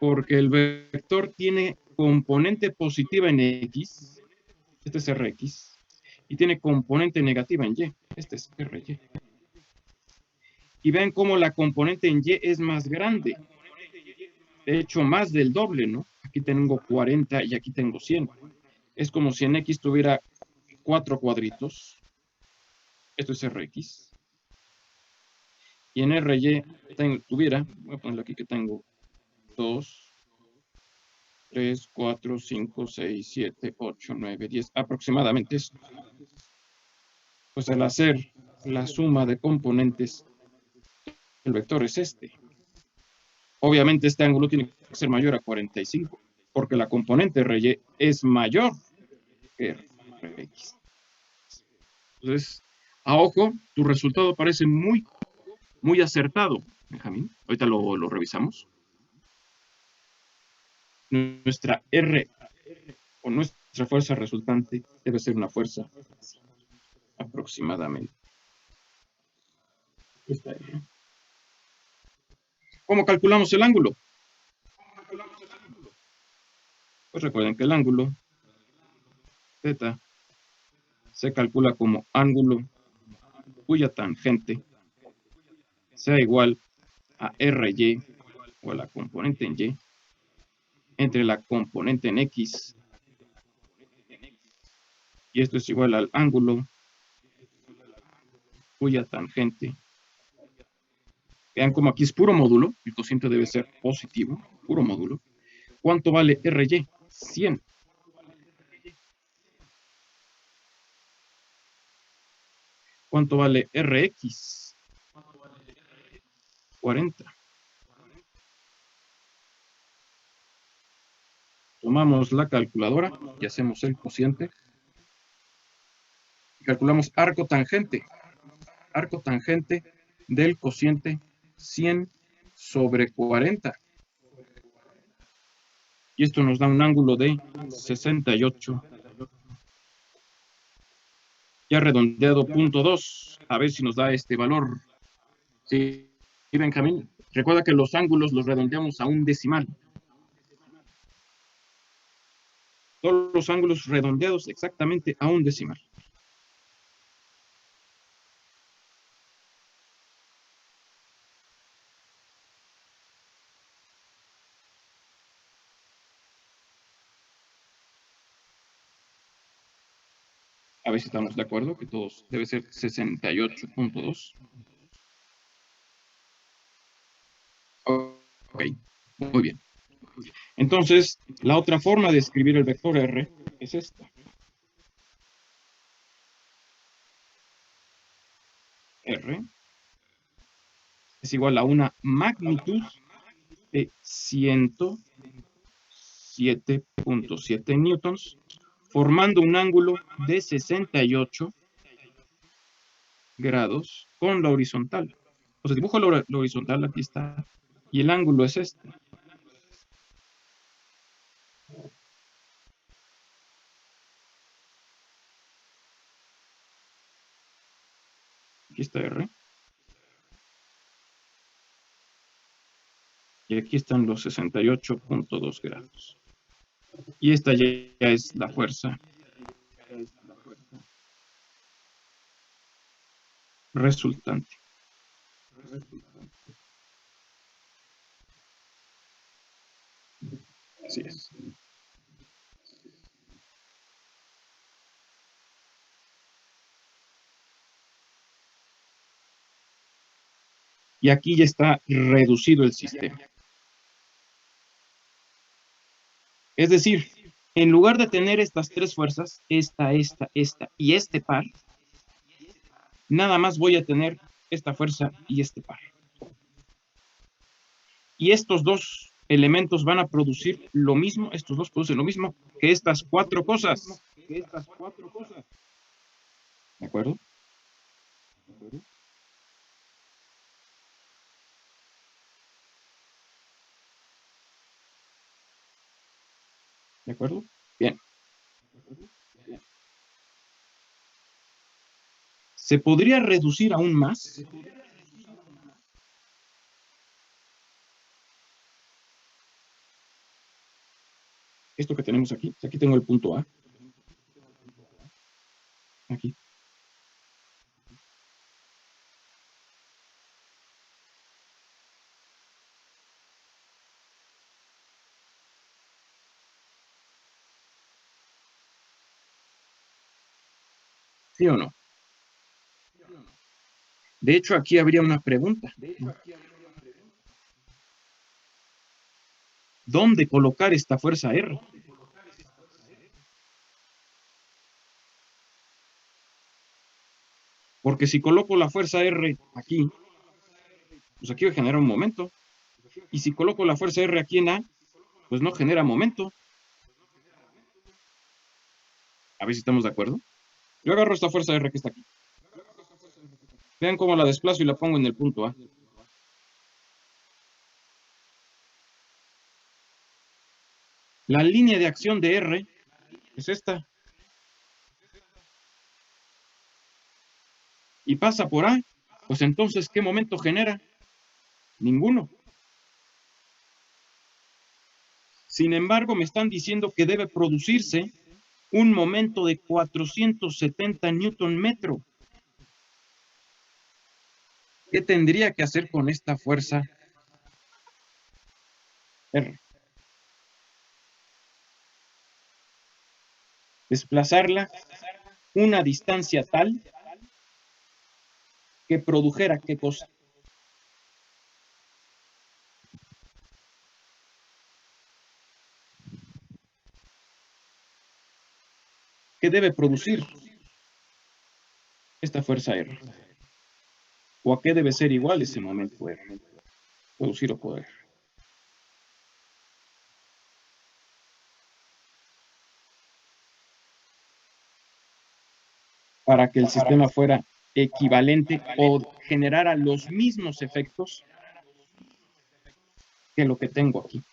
porque el vector tiene componente positiva en X, este es Rx, y tiene componente negativa en Y, este es Ry. Y ven cómo la componente en Y es más grande, de hecho más del doble, ¿no? Aquí tengo 40 y aquí tengo 100. Es como si en X tuviera 4 cuadritos, esto es Rx, y en Ry tuviera, voy a ponerlo aquí que tengo 2, 3, 4, 5, 6, 7, 8, 9, 10, aproximadamente esto. Pues al hacer la suma de componentes, el vector es este. Obviamente este ángulo tiene que ser mayor a 45, porque la componente Ry es mayor que Rx. Entonces, a ojo, tu resultado parece muy, muy acertado, Benjamín. Ahorita lo revisamos. Nuestra R o nuestra fuerza resultante debe ser una fuerza aproximadamente. Esta R. ¿Cómo calculamos el ángulo? Pues recuerden que el ángulo θ se calcula como ángulo cuya tangente sea igual a Ry o a la componente en Y entre la componente en X, y esto es igual al ángulo cuya tangente. Vean como aquí es puro módulo, el cociente debe ser positivo, puro módulo. ¿Cuánto vale Ry? 100. ¿Cuánto vale Rx? 40. Tomamos la calculadora y hacemos el cociente. Calculamos arco tangente. Arco tangente del cociente 100 sobre 40. Y esto nos da un ángulo de 68. Ya redondeado 0.2. A ver si nos da este valor. Sí, Benjamín. Recuerda que los ángulos los redondeamos a un decimal. Todos los ángulos redondeados exactamente a un decimal. A ver si estamos de acuerdo, que todos debe ser 68.2. Ok, muy bien. Entonces, la otra forma de escribir el vector R es esta. R es igual a una magnitud de 107.7 newtons, formando un ángulo de 68 grados con la horizontal. O sea, dibujo la horizontal, aquí está, y el ángulo es este. Aquí está R. Y aquí están los 68.2 grados. Y esta ya es la fuerza resultante. Así es. Y aquí ya está reducido el sistema. Es decir, en lugar de tener estas tres fuerzas, esta y este par, nada más voy a tener esta fuerza y este par. Y estos dos elementos van a producir lo mismo, estos dos producen lo mismo que estas cuatro cosas. ¿De acuerdo? ¿De acuerdo? Bien. ¿Se podría reducir aún más? Esto que tenemos aquí. Aquí tengo el punto A. Aquí. ¿Sí o no? De hecho, aquí habría una pregunta. ¿Dónde colocar esta fuerza R? Porque si coloco la fuerza R aquí, pues aquí genera un momento. Y si coloco la fuerza R aquí en A, pues no genera momento. A ver si estamos de acuerdo. Yo agarro esta fuerza R que está aquí. Vean cómo la desplazo y la pongo en el punto A. La línea de acción de R es esta. Y pasa por A. Pues entonces, ¿qué momento genera? Ninguno. Sin embargo, me están diciendo que debe producirse un momento de 470 Newton metro. ¿Qué tendría que hacer con esta fuerza R? Desplazarla una distancia tal que produjera ¿qué cosa? ¿Qué debe producir esta fuerza R? ¿O a qué debe ser igual ese momento R? Producir o poder. Para que el sistema fuera equivalente o generara los mismos efectos que lo que tengo aquí.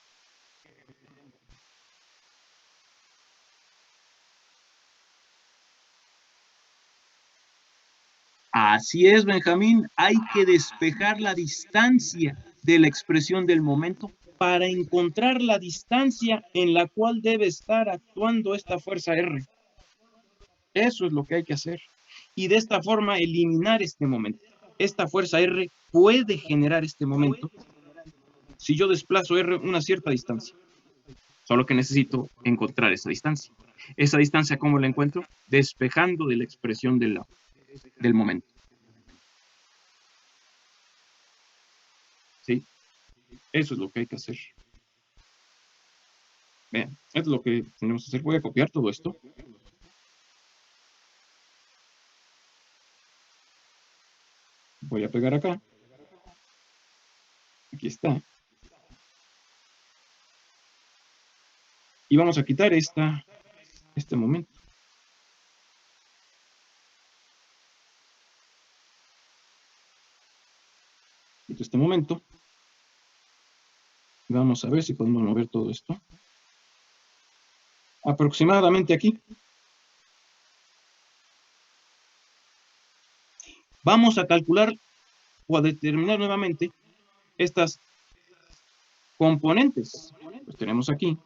Así es, Benjamín. Hay que despejar la distancia de la expresión del momento para encontrar la distancia en la cual debe estar actuando esta fuerza R. Eso es lo que hay que hacer. Y de esta forma eliminar este momento. Esta fuerza R puede generar este momento si yo desplazo R una cierta distancia. Solo que necesito encontrar esa distancia. Esa distancia, ¿cómo la encuentro? Despejando de la expresión del momento. ¿Sí? Eso es lo que hay que hacer. Vean, esto es lo que tenemos que hacer. Voy a copiar todo esto. Voy a pegar acá. Aquí está. Y vamos a quitar este momento. Quito este momento. Y vamos a ver si podemos mover todo esto. Aproximadamente aquí. Vamos a calcular o a determinar nuevamente estas componentes. Pues tenemos aquí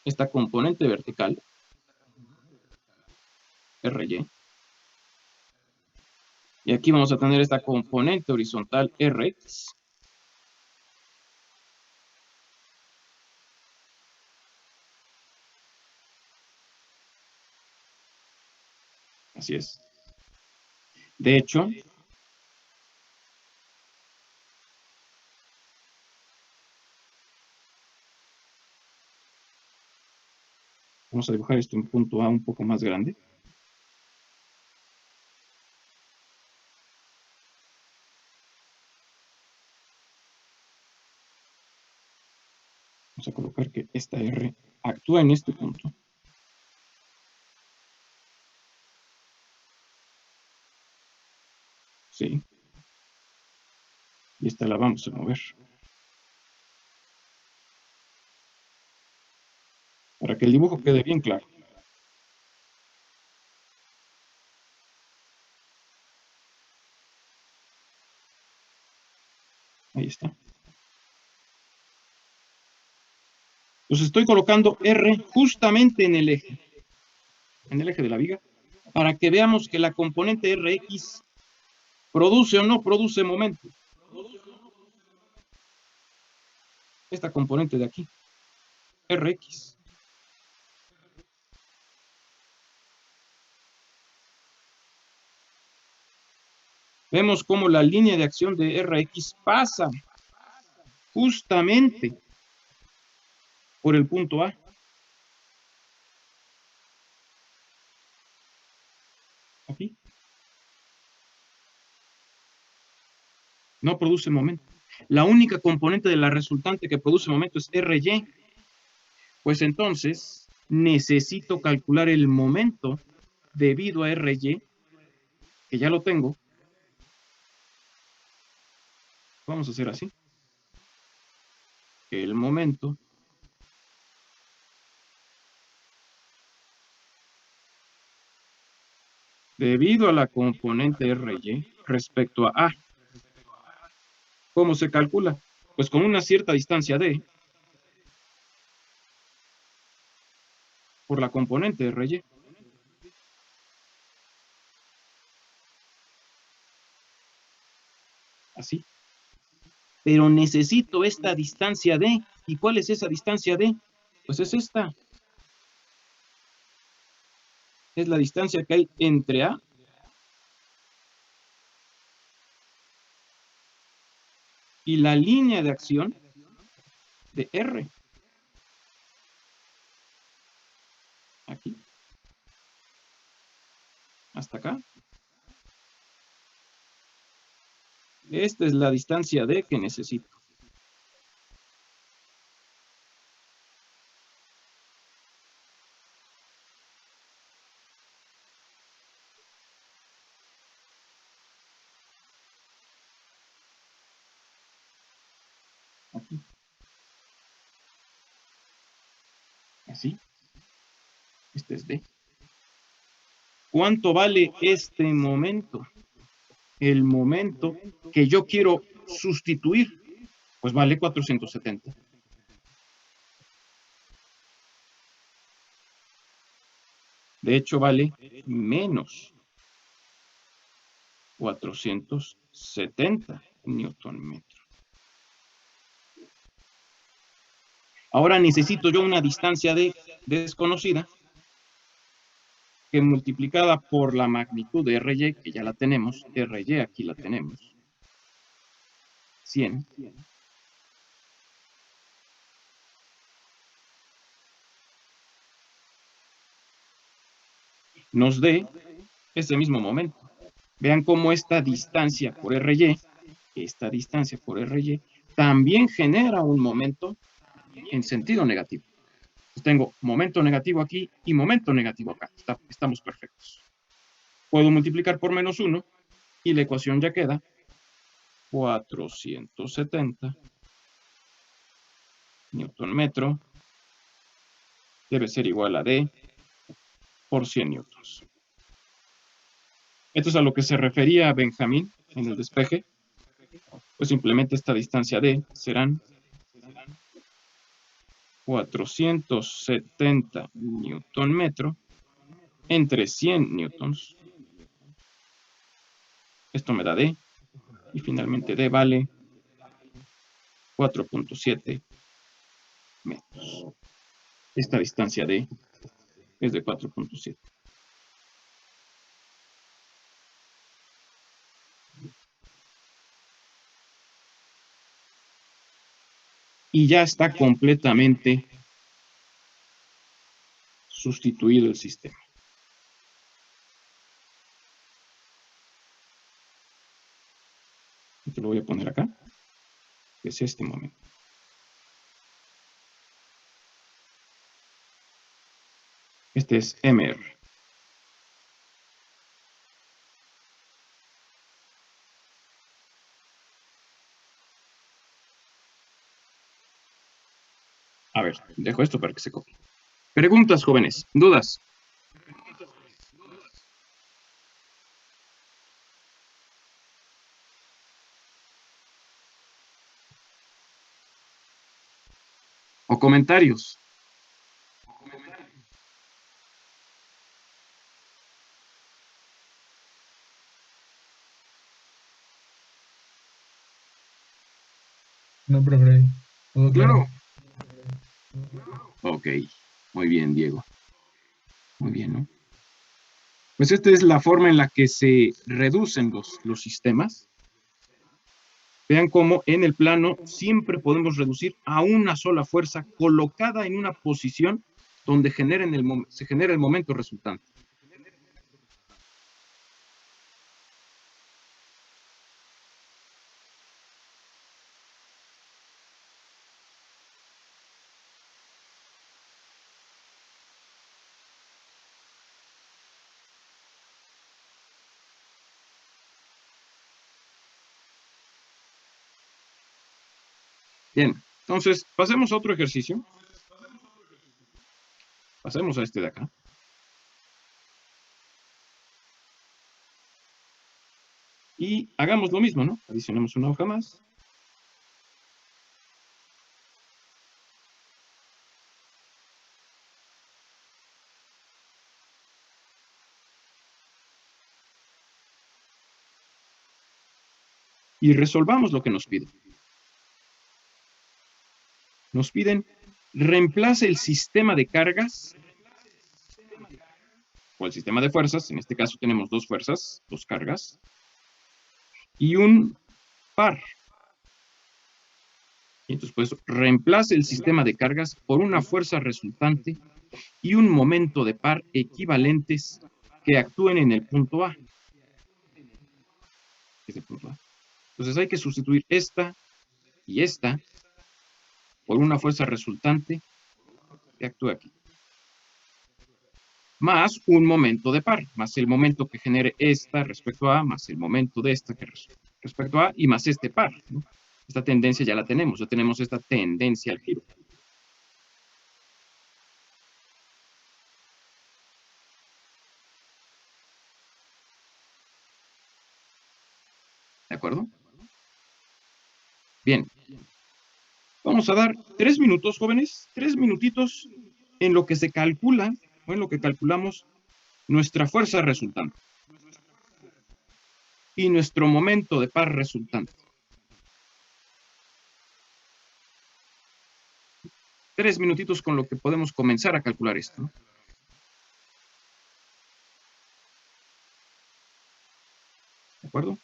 esta componente vertical, RY. Y aquí vamos a tener esta componente horizontal, RX. Así es. De hecho, vamos a dibujar esto en punto A un poco más grande. Vamos a colocar que esta R actúa en este punto. Sí. Y esta la vamos a mover. Para que el dibujo quede bien claro. Ahí está. Entonces estoy colocando R justamente en el eje de la viga, para que veamos que la componente Rx produce o no produce momento. Esta componente de aquí, Rx. Vemos cómo la línea de acción de Rx pasa justamente por el punto A. Aquí. No produce momento. La única componente de la resultante que produce momento es Ry. Pues entonces necesito calcular el momento debido a Ry, que ya lo tengo. Vamos a hacer así. El momento debido a la componente Ry respecto a A. ¿Cómo se calcula? Pues con una cierta distancia d por la componente Ry. Así. Pero necesito esta distancia d. ¿Y cuál es esa distancia d? Pues es esta. Es la distancia que hay entre A y la línea de acción de R. Aquí. Hasta acá. Esta es la distancia D que necesito. Aquí. Así. Este es D. ¿Cuánto vale este momento? El momento que yo quiero sustituir, pues vale 470. De hecho, vale menos 470 Newton metro. Ahora necesito yo una distancia de desconocida que multiplicada por la magnitud de Ry, que ya la tenemos, Ry aquí la tenemos, 100. Nos dé ese mismo momento. Vean cómo esta distancia por Ry, también genera un momento en sentido negativo. Pues tengo momento negativo aquí y momento negativo acá. Estamos perfectos. Puedo multiplicar por menos 1 y la ecuación ya queda 470 Newton metro debe ser igual a D por 100 newtons. Esto es a lo que se refería Benjamín en el despeje. Pues simplemente esta distancia D serán 470 newton metro entre 100 newtons. Esto me da D. Y finalmente D vale 4.7 metros. Esta distancia D es de 4.7. Y ya está completamente sustituido el sistema. Te lo voy a poner acá, que es este momento. Este es MR. A ver, dejo esto para que se copie. Preguntas, jóvenes. ¿Dudas? ¿O comentarios? No, profe. Todo Claro. claro. Ok, muy bien, Diego. Muy bien, ¿no? Pues esta es la forma en la que se reducen los sistemas. Vean cómo en el plano siempre podemos reducir a una sola fuerza colocada en una posición donde se genera el momento resultante. Bien, entonces pasemos a otro ejercicio. Pasemos a este de acá. Y hagamos lo mismo, ¿no? Adicionemos una hoja más. Y resolvamos lo que nos piden. Nos piden, reemplace el sistema de cargas o el sistema de fuerzas. En este caso tenemos dos fuerzas, dos cargas, y un par. Y entonces, pues, reemplace el sistema de cargas por una fuerza resultante y un momento de par equivalentes que actúen en el punto A. Es el punto A. Entonces hay que sustituir esta y esta por una fuerza resultante que actúe aquí. Más un momento de par, más el momento que genere esta respecto a, más el momento de esta que respecto a, y más este par, ¿no? Esta tendencia ya la tenemos, ya tenemos esta tendencia al giro. ¿De acuerdo? Bien. Vamos a dar 3 minutos, jóvenes, 3 minutitos en lo que se calcula, o en lo que calculamos nuestra fuerza resultante y nuestro momento de par resultante. 3 minutitos con lo que podemos comenzar a calcular esto, ¿no? ¿De acuerdo?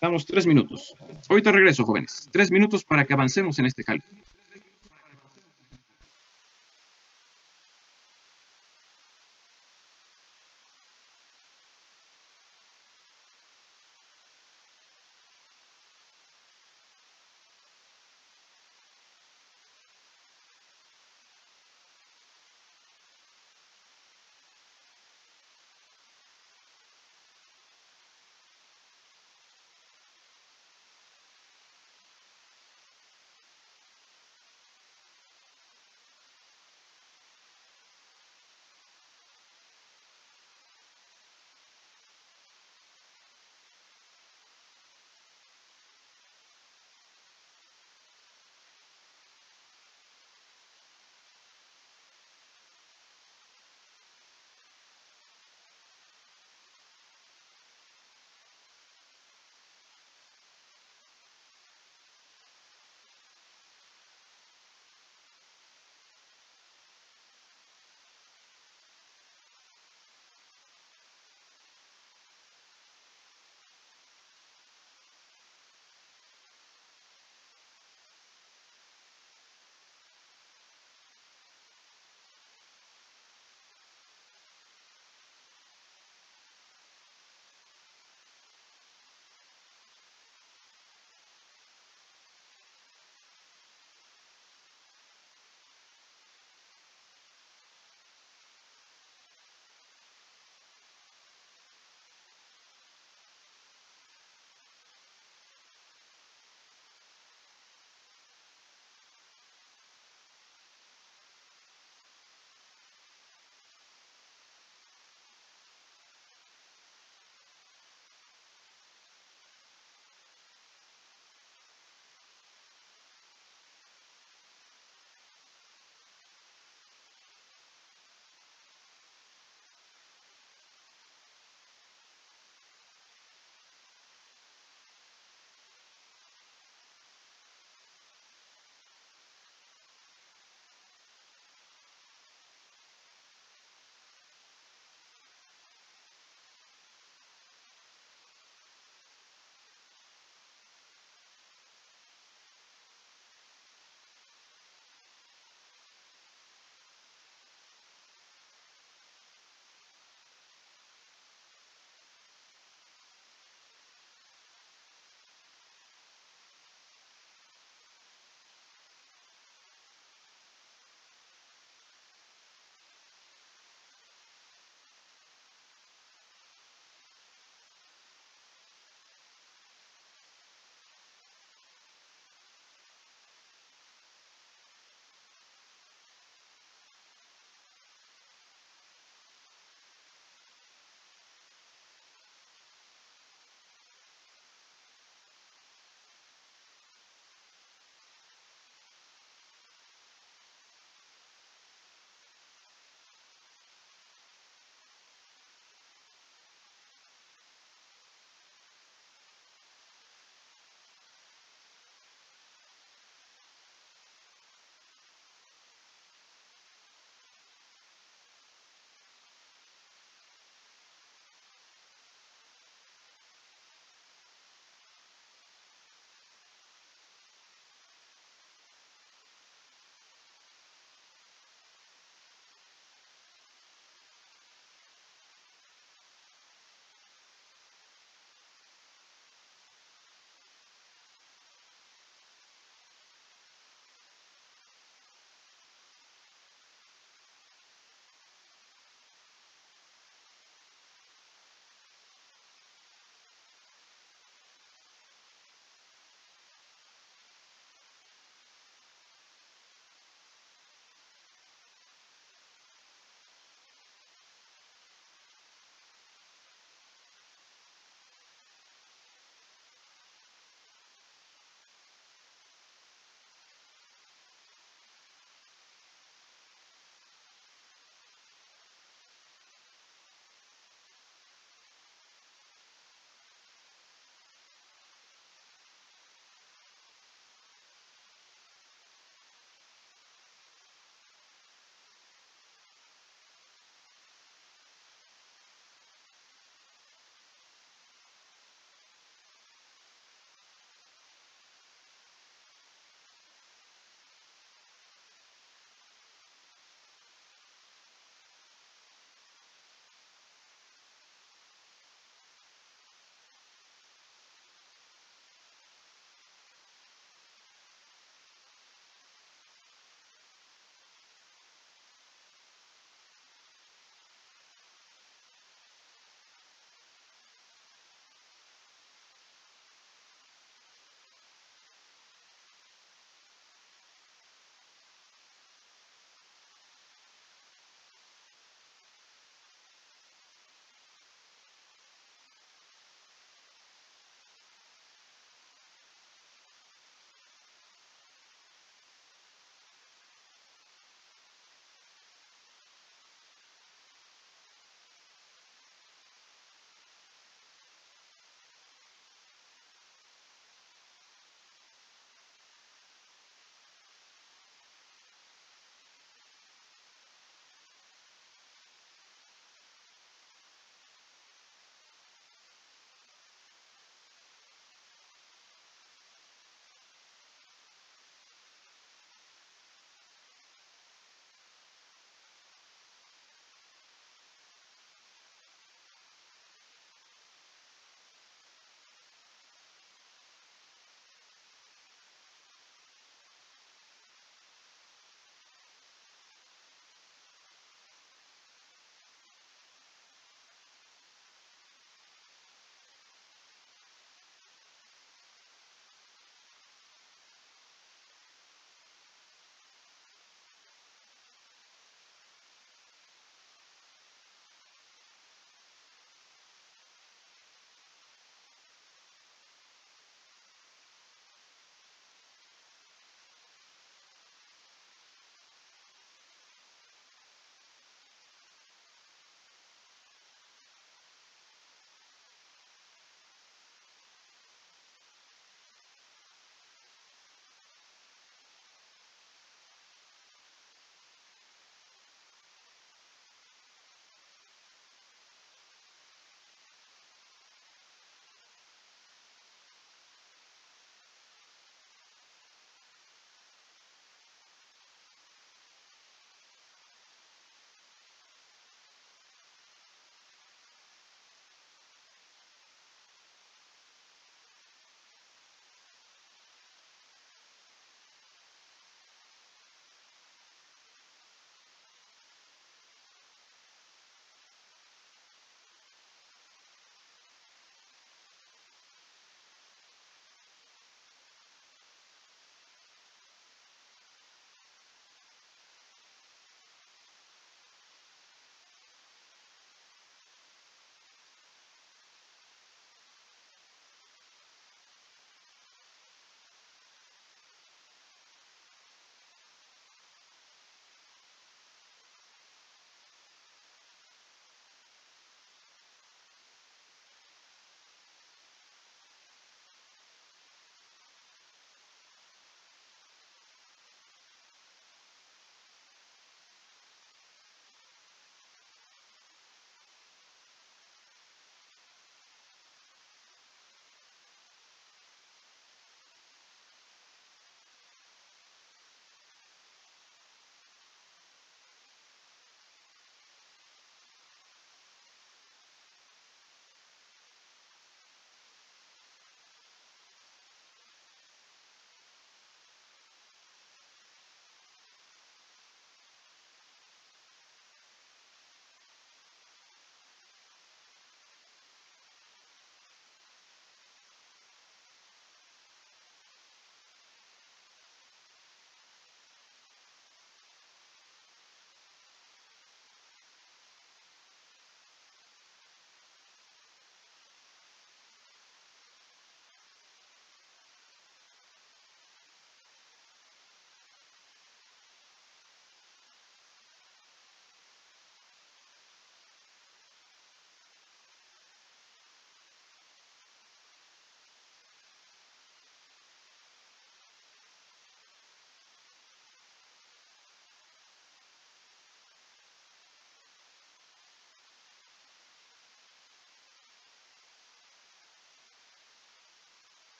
Damos 3 minutos. Ahorita regreso, jóvenes. 3 minutos para que avancemos en este cálculo.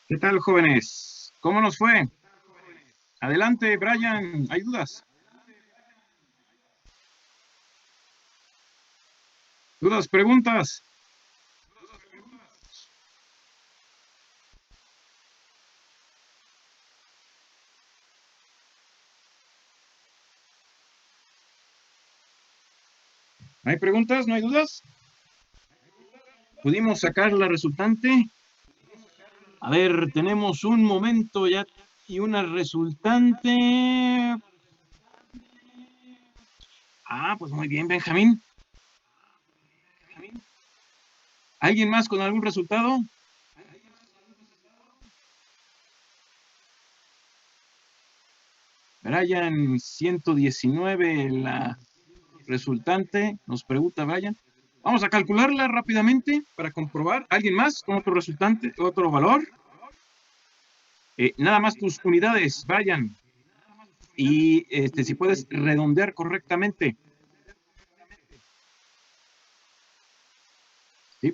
¿Qué tal, jóvenes? ¿Cómo nos fue? Adelante, Brian. ¿Hay dudas? ¿Dudas, preguntas? ¿No hay preguntas? ¿No hay dudas? ¿Pudimos sacar la resultante? A ver, tenemos un momento ya y una resultante. Ah, pues muy bien, Benjamín. ¿Alguien más con algún resultado? Brian, 119, la resultante. Nos pregunta Brian. Vamos a calcularla rápidamente para comprobar. ¿Alguien más con otro resultante, otro valor? Nada más tus unidades, Brian. Y si puedes redondear correctamente. ¿Sí?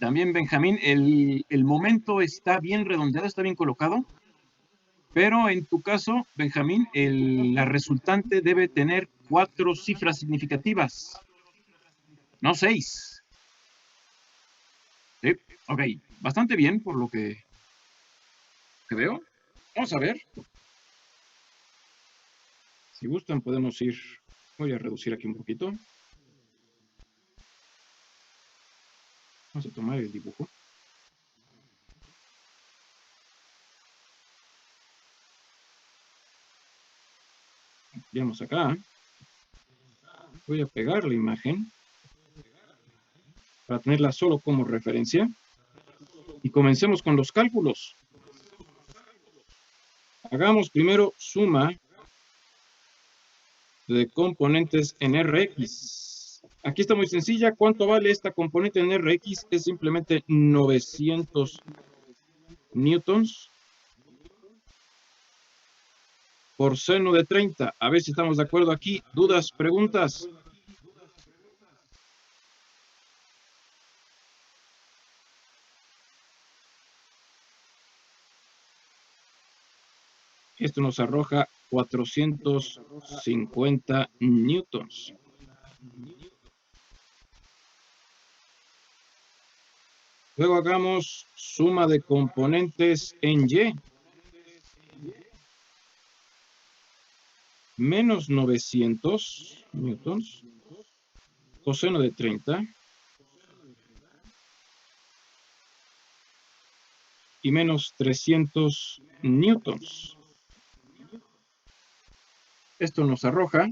También, Benjamín, el momento está bien redondeado, está bien colocado. Pero en tu caso, Benjamín, la resultante debe tener 4 cifras significativas, no 6. ¿Sí? Ok, bastante bien por lo que veo. Vamos a ver. Si gustan, podemos ir. Voy a reducir aquí un poquito. Vamos a tomar el dibujo. Veamos acá. Voy a pegar la imagen para tenerla solo como referencia. Y comencemos con los cálculos. Hagamos primero suma de componentes en Rx. Aquí está muy sencilla. ¿Cuánto vale esta componente en Rx? Es simplemente 900 newtons por seno de 30. A ver si estamos de acuerdo aquí. ¿Dudas, preguntas? Esto nos arroja 450 newtons. Luego hagamos suma de componentes en Y. Menos 900 newtons. Coseno de 30. Y menos 300 newtons. Esto nos arroja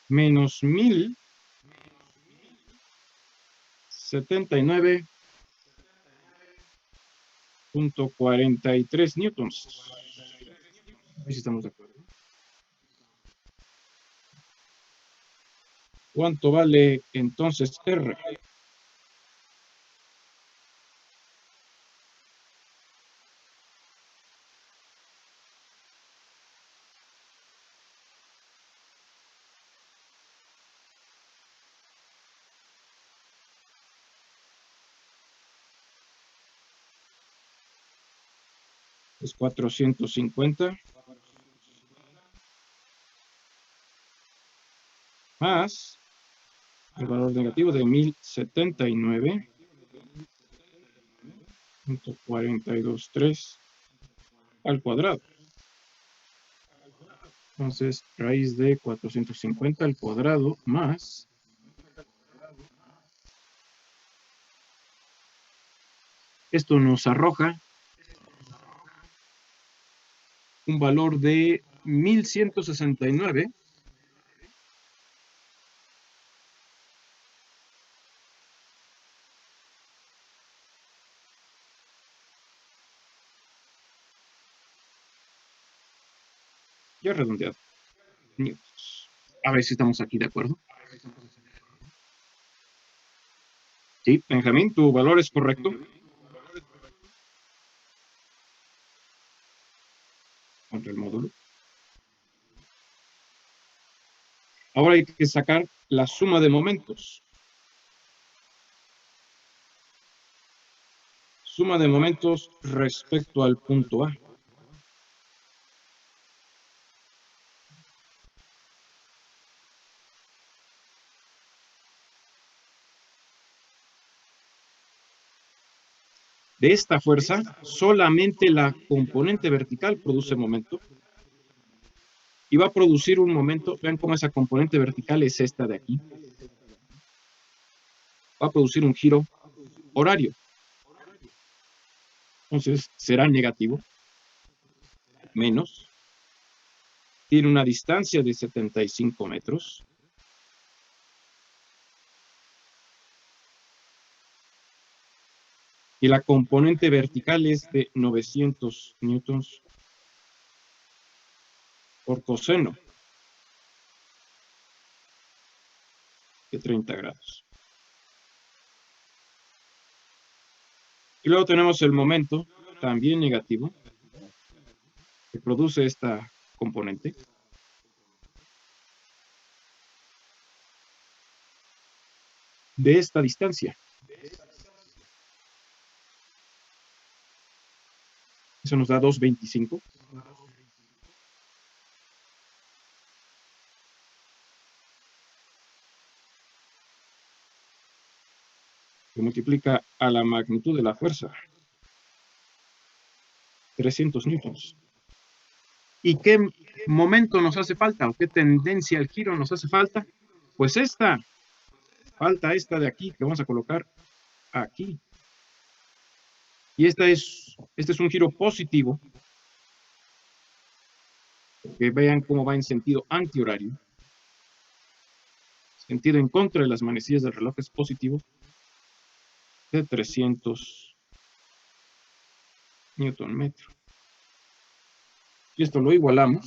menos 1079.43 newtons. A ver si estamos de acuerdo. ¿Cuánto vale entonces R? Es 450 más el valor negativo de 1079.423 al cuadrado. Entonces, raíz de 450 al cuadrado más esto nos arroja un valor de 1169. Ya redondeado. Newtons. A ver si estamos aquí de acuerdo. Sí, Benjamín, tu valor es correcto. Ahora hay que sacar la suma de momentos. Suma de momentos respecto al punto A. De esta fuerza, solamente la componente vertical produce momento. Y va a producir un momento, vean cómo esa componente vertical es esta de aquí. Va a producir un giro horario. Entonces, será negativo. Menos. Tiene una distancia de 75 metros. Y la componente vertical es de 900 newtons por coseno de 30 grados. Y luego tenemos el momento, también negativo, que produce esta componente. De esta distancia. Eso nos da 225. Que multiplica a la magnitud de la fuerza. 300 newtons. ¿Y qué momento nos hace falta? ¿O qué tendencia al giro nos hace falta? Pues esta. Falta esta de aquí, que vamos a colocar aquí. Y este es un giro positivo. Que vean cómo va en sentido antihorario. Sentido en contra de las manecillas del reloj es positivo. De 300 newton metro. Y esto lo igualamos.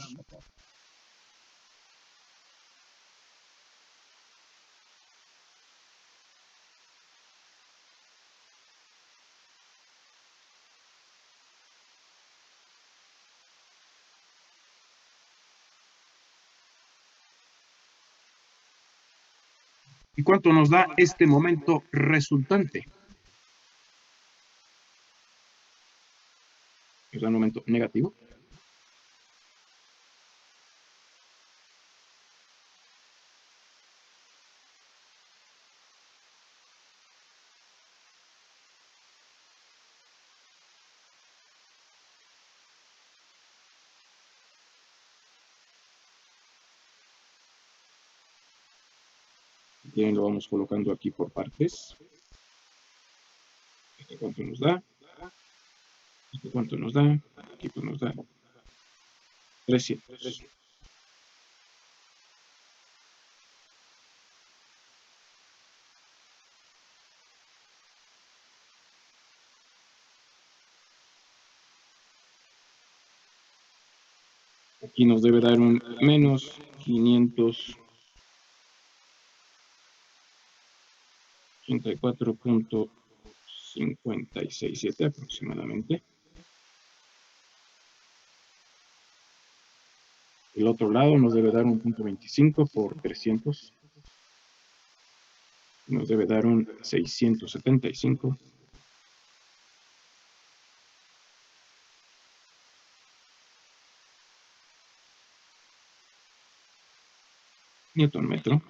¿Y cuánto nos da este momento resultante? Nos da un momento negativo. Bien, lo vamos colocando aquí por partes. ¿Este cuánto nos da? ¿Este cuánto nos da? Aquí pues nos da 300. Aquí nos debe dar un menos 584.567 aproximadamente. El otro lado nos debe dar un 0.25 por 300. Nos debe dar un 675. Newton metro.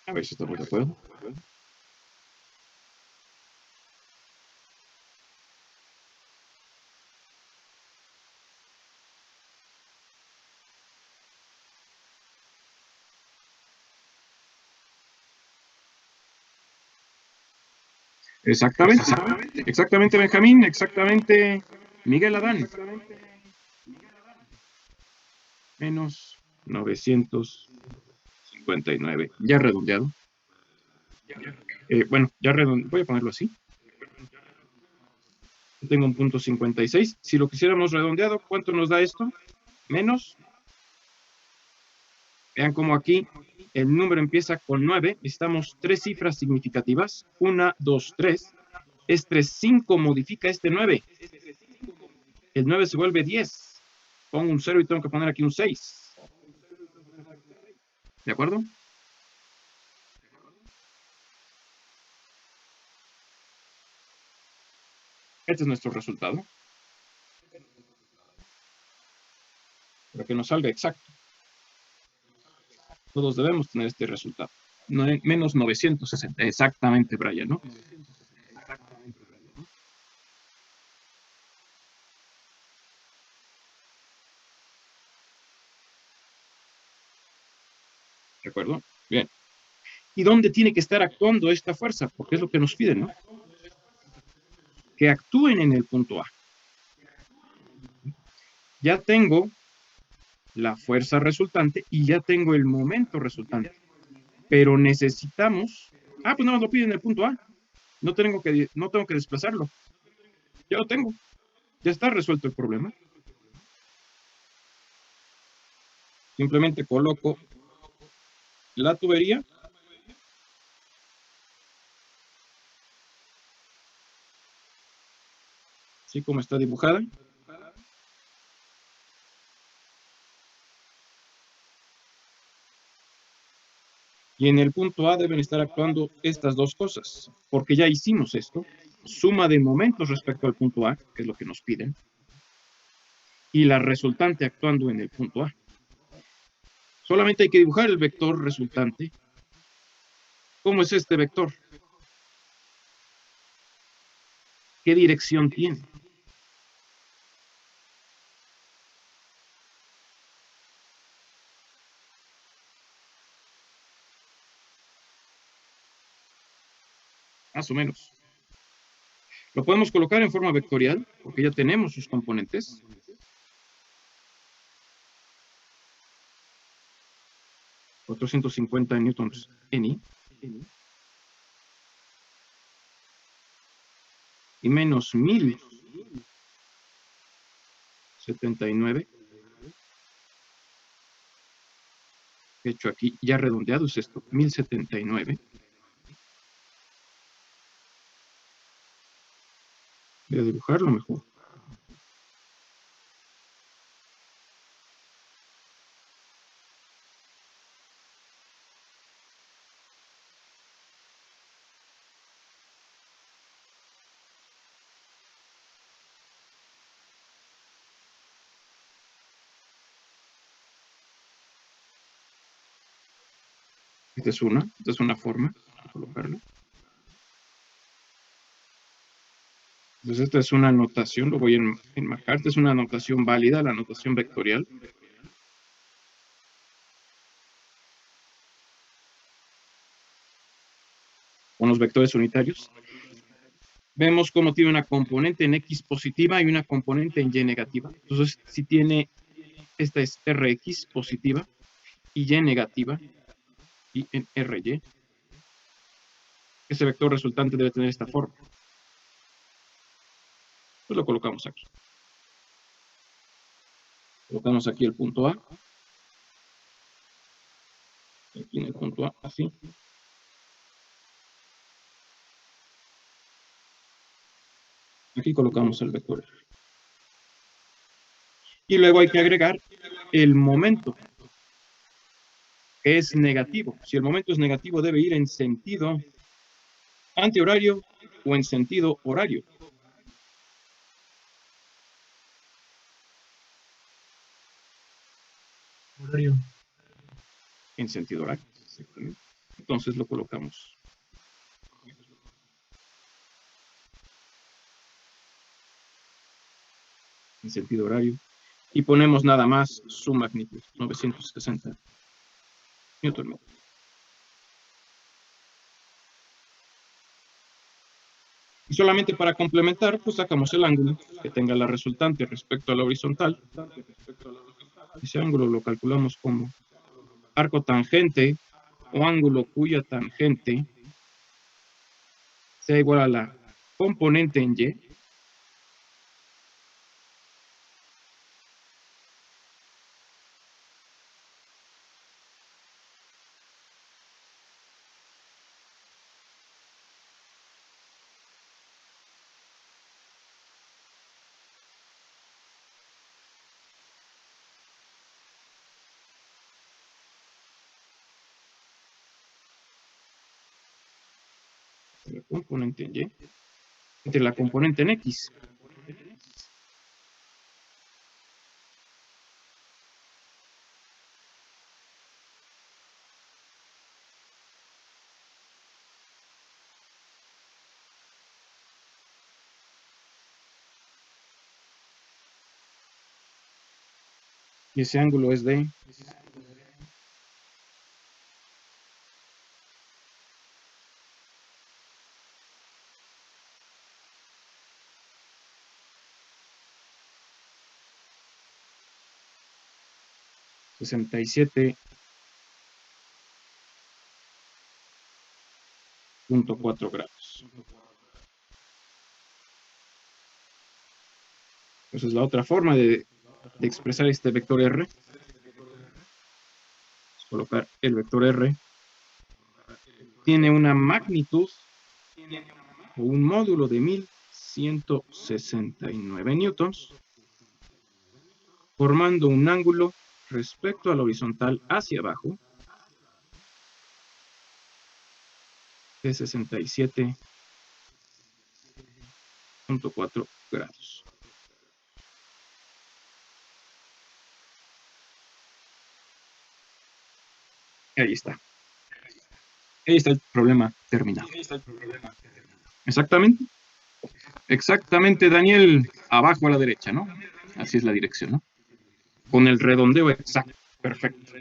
A ver si estamos de acuerdo. Exactamente Benjamín, exactamente Miguel Adán. Menos 959, ya redondeado. Bueno, voy a ponerlo así. Tengo un punto 56. Si lo quisiéramos redondeado, ¿cuánto nos da esto? Menos. Vean cómo aquí el número empieza con 9. Necesitamos 3 cifras significativas. 1, 2, 3. Este 5 modifica este 9. El 9 se vuelve 10. Pongo un 0 y tengo que poner aquí un 6. ¿De acuerdo? Este es nuestro resultado. Para que nos salga exacto. Todos debemos tener este resultado. Menos 960. Exactamente, Brian, ¿no? ¿De acuerdo? Bien. ¿Y dónde tiene que estar actuando esta fuerza? Porque es lo que nos piden, ¿no? Que actúen en el punto A. Ya tengo la fuerza resultante y ya tengo el momento resultante. Pero necesitamos... Ah, pues no nos lo piden en el punto A. No tengo que desplazarlo. Ya lo tengo. Ya está resuelto el problema. Simplemente coloco la tubería. Así como está dibujada. Y en el punto A deben estar actuando estas dos cosas, porque ya hicimos esto. Suma de momentos respecto al punto A, que es lo que nos piden, y la resultante actuando en el punto A. Solamente hay que dibujar el vector resultante. ¿Cómo es este vector? ¿Qué dirección tiene? Más o menos. Lo podemos colocar en forma vectorial, porque ya tenemos sus componentes. ...450 newtons Ni. Y menos 1079. De hecho, aquí ya redondeado es esto, 1079. Voy a dibujarlo mejor. Esta es una forma de colocarlo. Entonces esta es una notación, lo voy a enmarcar. Esta es una notación válida, la notación vectorial. Con los vectores unitarios. Vemos cómo tiene una componente en X positiva y una componente en Y negativa. Entonces, si tiene, esta es Rx positiva y Y negativa, y en Ry, ese vector resultante debe tener esta forma. Pues lo colocamos aquí. Colocamos aquí el punto A. Aquí en el punto A, así. Aquí colocamos el vector. Y luego hay que agregar el momento, que es negativo. Si el momento es negativo, debe ir en sentido antihorario o en sentido horario. Horario. En sentido horario, exactamente. Entonces lo colocamos. En sentido horario. Y ponemos nada más su magnitud, 960 Newton metros. Y solamente para complementar, pues sacamos el ángulo que tenga la resultante respecto a la horizontal. Ese ángulo lo calculamos como arco tangente o ángulo cuya tangente sea igual a la componente en Y componente en Y entre la componente en X. Y ese ángulo es de 67.4 grados. Esa es la otra forma de expresar este vector R. Colocar el vector R. Tiene una magnitud o un módulo de 1169 newtons, formando un ángulo respecto a la horizontal hacia abajo de 67.4 grados. Ahí está. Ahí está el problema terminado. Exactamente. Exactamente, Daniel. Abajo a la derecha, ¿no? Así es la dirección, ¿no? Con el redondeo exacto. Perfecto.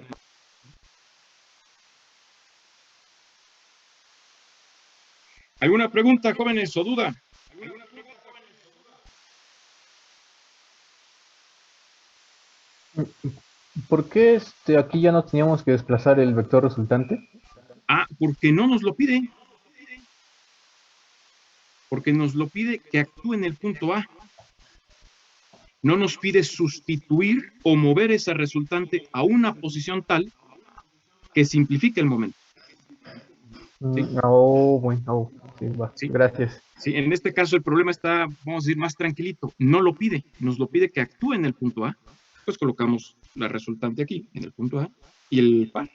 ¿Alguna pregunta, jóvenes, o duda? ¿Por qué aquí ya no teníamos que desplazar el vector resultante? Ah, porque no nos lo pide. Porque nos lo pide que actúe en el punto A. No nos pide sustituir o mover esa resultante a una posición tal que simplifique el momento. ¿Sí? Bueno, sí, va. ¿Sí? Gracias. Sí, en este caso el problema está, vamos a decir, más tranquilito. No lo pide, nos lo pide que actúe en el punto A. Pues colocamos la resultante aquí, en el punto A, y el par.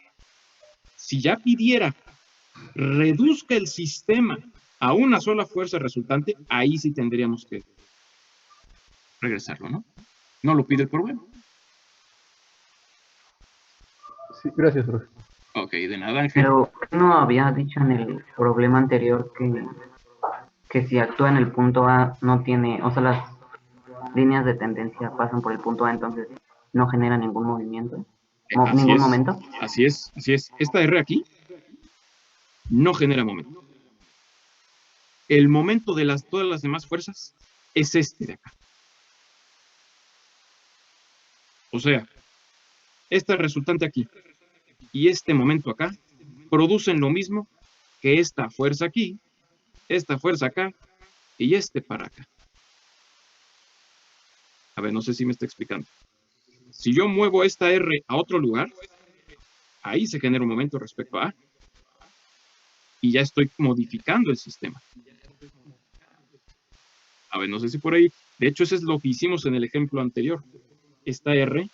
Si ya pidiera, reduzca el sistema a una sola fuerza resultante, ahí sí tendríamos que regresarlo, ¿no? No lo pide el problema. Sí, gracias, profe. Ok, de nada, Ángel. Pero no había dicho en el problema anterior que si actúa en el punto A no tiene, o sea, las líneas de tendencia pasan por el punto A, entonces no genera ningún movimiento, Así ningún es, momento. así es, así es. Esta R aquí no genera momento. El momento de todas las demás fuerzas es este de acá. O sea, esta resultante aquí y este momento acá producen lo mismo que esta fuerza aquí, esta fuerza acá y este para acá. A ver, no sé si me está explicando. Si yo muevo esta R a otro lugar, ahí se genera un momento respecto a A y ya estoy modificando el sistema. A ver, no sé si por ahí. De hecho, eso es lo que hicimos en el ejemplo anterior. Esta R,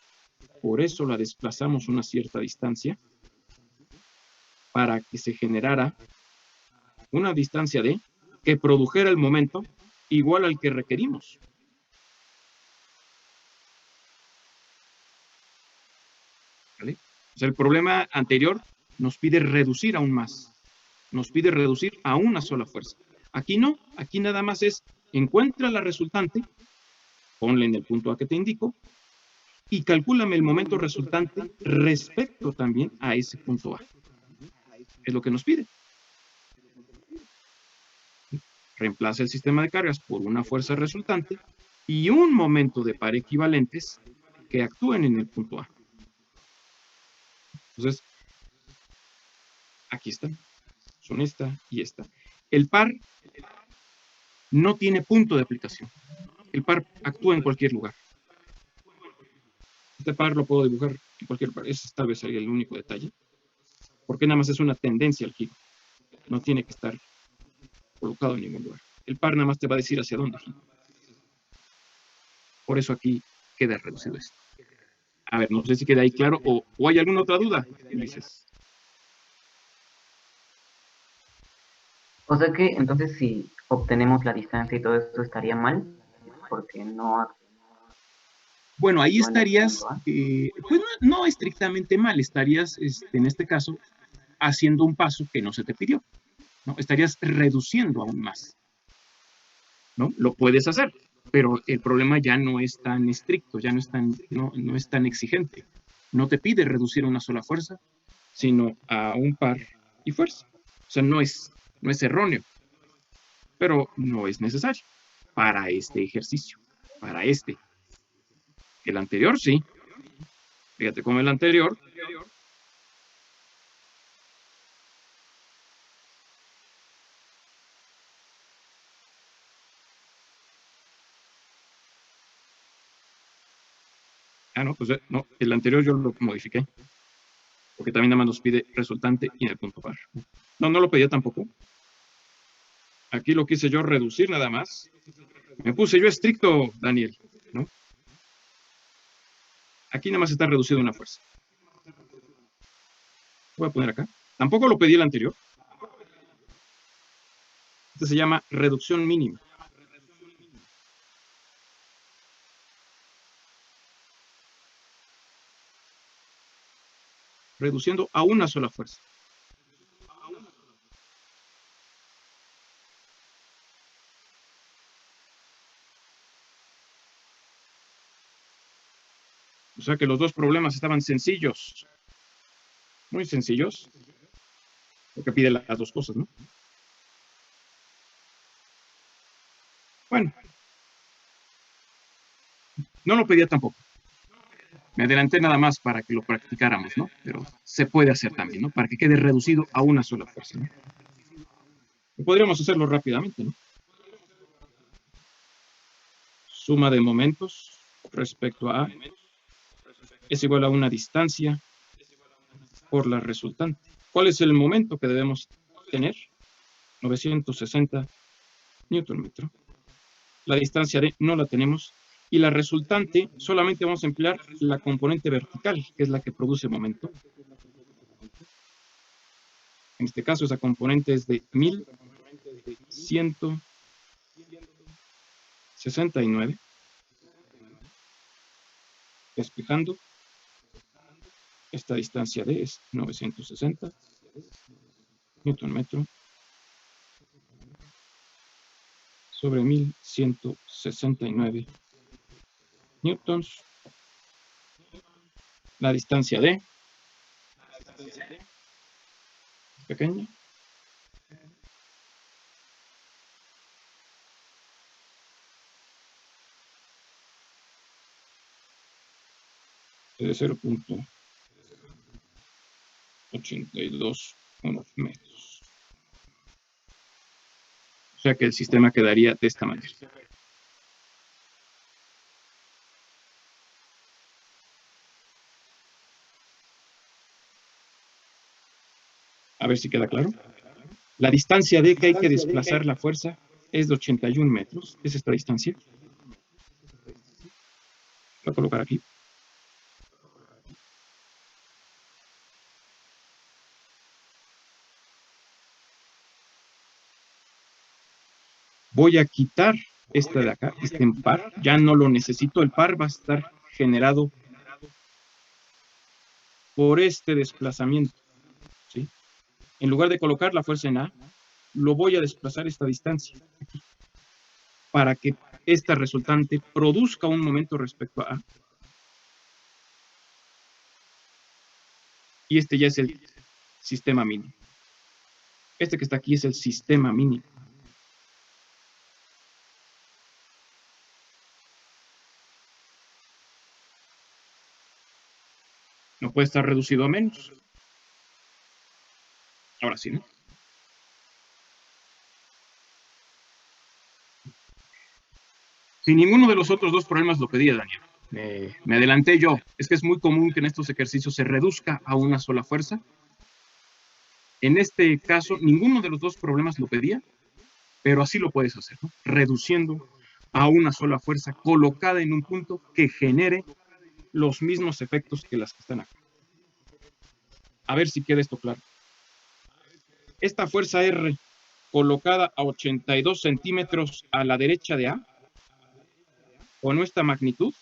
por eso la desplazamos una cierta distancia para que se generara una distancia D que produjera el momento igual al que requerimos. ¿Vale? O sea, el problema anterior nos pide reducir aún más. Nos pide reducir a una sola fuerza. Aquí no, aquí nada más es encuentra la resultante, ponle en el punto A que te indico, y calcúlame el momento resultante respecto también a ese punto A. Es lo que nos pide. Reemplaza el sistema de cargas por una fuerza resultante y un momento de par equivalentes que actúen en el punto A. Entonces, aquí están. Son esta y esta. El par no tiene punto de aplicación. El par actúa en cualquier lugar. Este par lo puedo dibujar en cualquier par. Ese tal vez sería el único detalle. Porque nada más es una tendencia al giro. No tiene que estar colocado en ningún lugar. El par nada más te va a decir hacia dónde gira. Por eso aquí queda reducido esto. A ver, no sé si queda ahí claro o hay alguna otra duda, Ulises. O sea que entonces si obtenemos la distancia y todo esto estaría mal, porque no Bueno, ahí actúa en la acción, estarías, ¿verdad? pues no estrictamente mal, estarías, en este caso, haciendo un paso que no se te pidió, ¿no? Estarías reduciendo aún más, ¿no? Lo puedes hacer, pero el problema ya no es tan estricto, ya no es tan exigente. No te pide reducir a una sola fuerza, sino a un par y fuerza. O sea, no es erróneo, pero no es necesario para este ejercicio, para este. El anterior sí, fíjate cómo el anterior, no, pues no, el anterior yo lo modifiqué, porque también nada más nos pide resultante y en el punto par. No, no lo pedía tampoco. Aquí lo quise yo reducir nada más. Me puse yo estricto, Daniel, ¿no? Aquí nada más está reducido una fuerza. Voy a poner acá. Tampoco lo pedí el anterior. Este se llama reducción mínima. Reduciendo a una sola fuerza. O sea que los dos problemas estaban sencillos. Muy sencillos. Porque pide las dos cosas, ¿no? Bueno. No lo pedía tampoco. Me adelanté nada más para que lo practicáramos, ¿no? Pero se puede hacer también, ¿no? Para que quede reducido a una sola fuerza, ¿no? Podríamos hacerlo rápidamente, ¿no? Suma de momentos respecto a A es igual a una distancia por la resultante. ¿Cuál es el momento que debemos tener? 960 Newton metro. La distancia D no la tenemos. Y la resultante solamente vamos a emplear la componente vertical, que es la que produce momento. En este caso, esa componente es de 1169. Despejando, esta distancia D es 960 Newton metro sobre 1169 newtons. La distancia D es pequeña. De 0.821 metros. O sea que el sistema quedaría de esta manera. A ver si queda claro. La distancia D que hay que desplazar la fuerza es de 81 metros. Es esta distancia. Voy a colocar aquí. Voy a quitar esta de acá, este en par. Ya no lo necesito. El par va a estar generado por este desplazamiento. ¿Sí? En lugar de colocar la fuerza en A, lo voy a desplazar esta distancia aquí, para que esta resultante produzca un momento respecto a A. Y este ya es el sistema mínimo. Este que está aquí es el sistema mínimo. No puede estar reducido a menos. Ahora sí, ¿no? Si ninguno de los otros dos problemas lo pedía, Daniel. Me adelanté yo. Es que es muy común que en estos ejercicios se reduzca a una sola fuerza. En este caso, ninguno de los dos problemas lo pedía, pero así lo puedes hacer, ¿no? Reduciendo a una sola fuerza colocada en un punto que genere los mismos efectos que las que están acá. A ver si queda esto claro. Esta fuerza R colocada a 82 centímetros a la derecha de A, con esta magnitud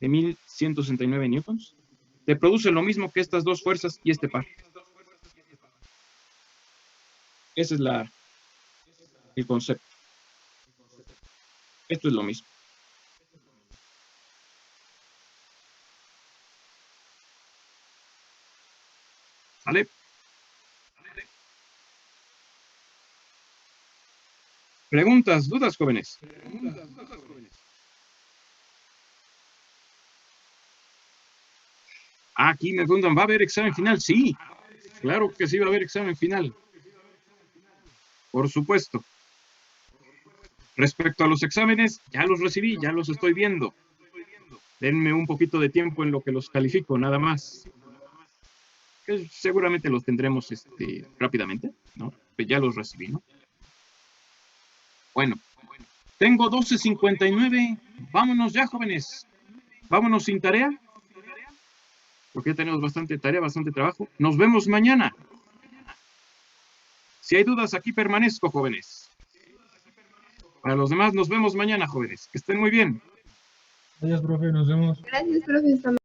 de 1169 newtons, te produce lo mismo que estas dos fuerzas y este par. Ese es el concepto. Esto es lo mismo. ¿Vale? Preguntas, dudas, jóvenes. Aquí me preguntan, ¿va a haber examen final? Sí, claro que sí va a haber examen final. Por supuesto. Respecto a los exámenes, ya los recibí, ya los estoy viendo. Denme un poquito de tiempo en lo que los califico, nada más. Que seguramente los tendremos rápidamente, ¿no? Pues ya los recibí, ¿no? Bueno, tengo 12:59. Vámonos ya, jóvenes. Vámonos sin tarea. Porque ya tenemos bastante tarea, bastante trabajo. Nos vemos mañana. Si hay dudas, aquí permanezco, jóvenes. Para los demás, nos vemos mañana, jóvenes. Que estén muy bien. Gracias, profe, nos vemos. Gracias, profe.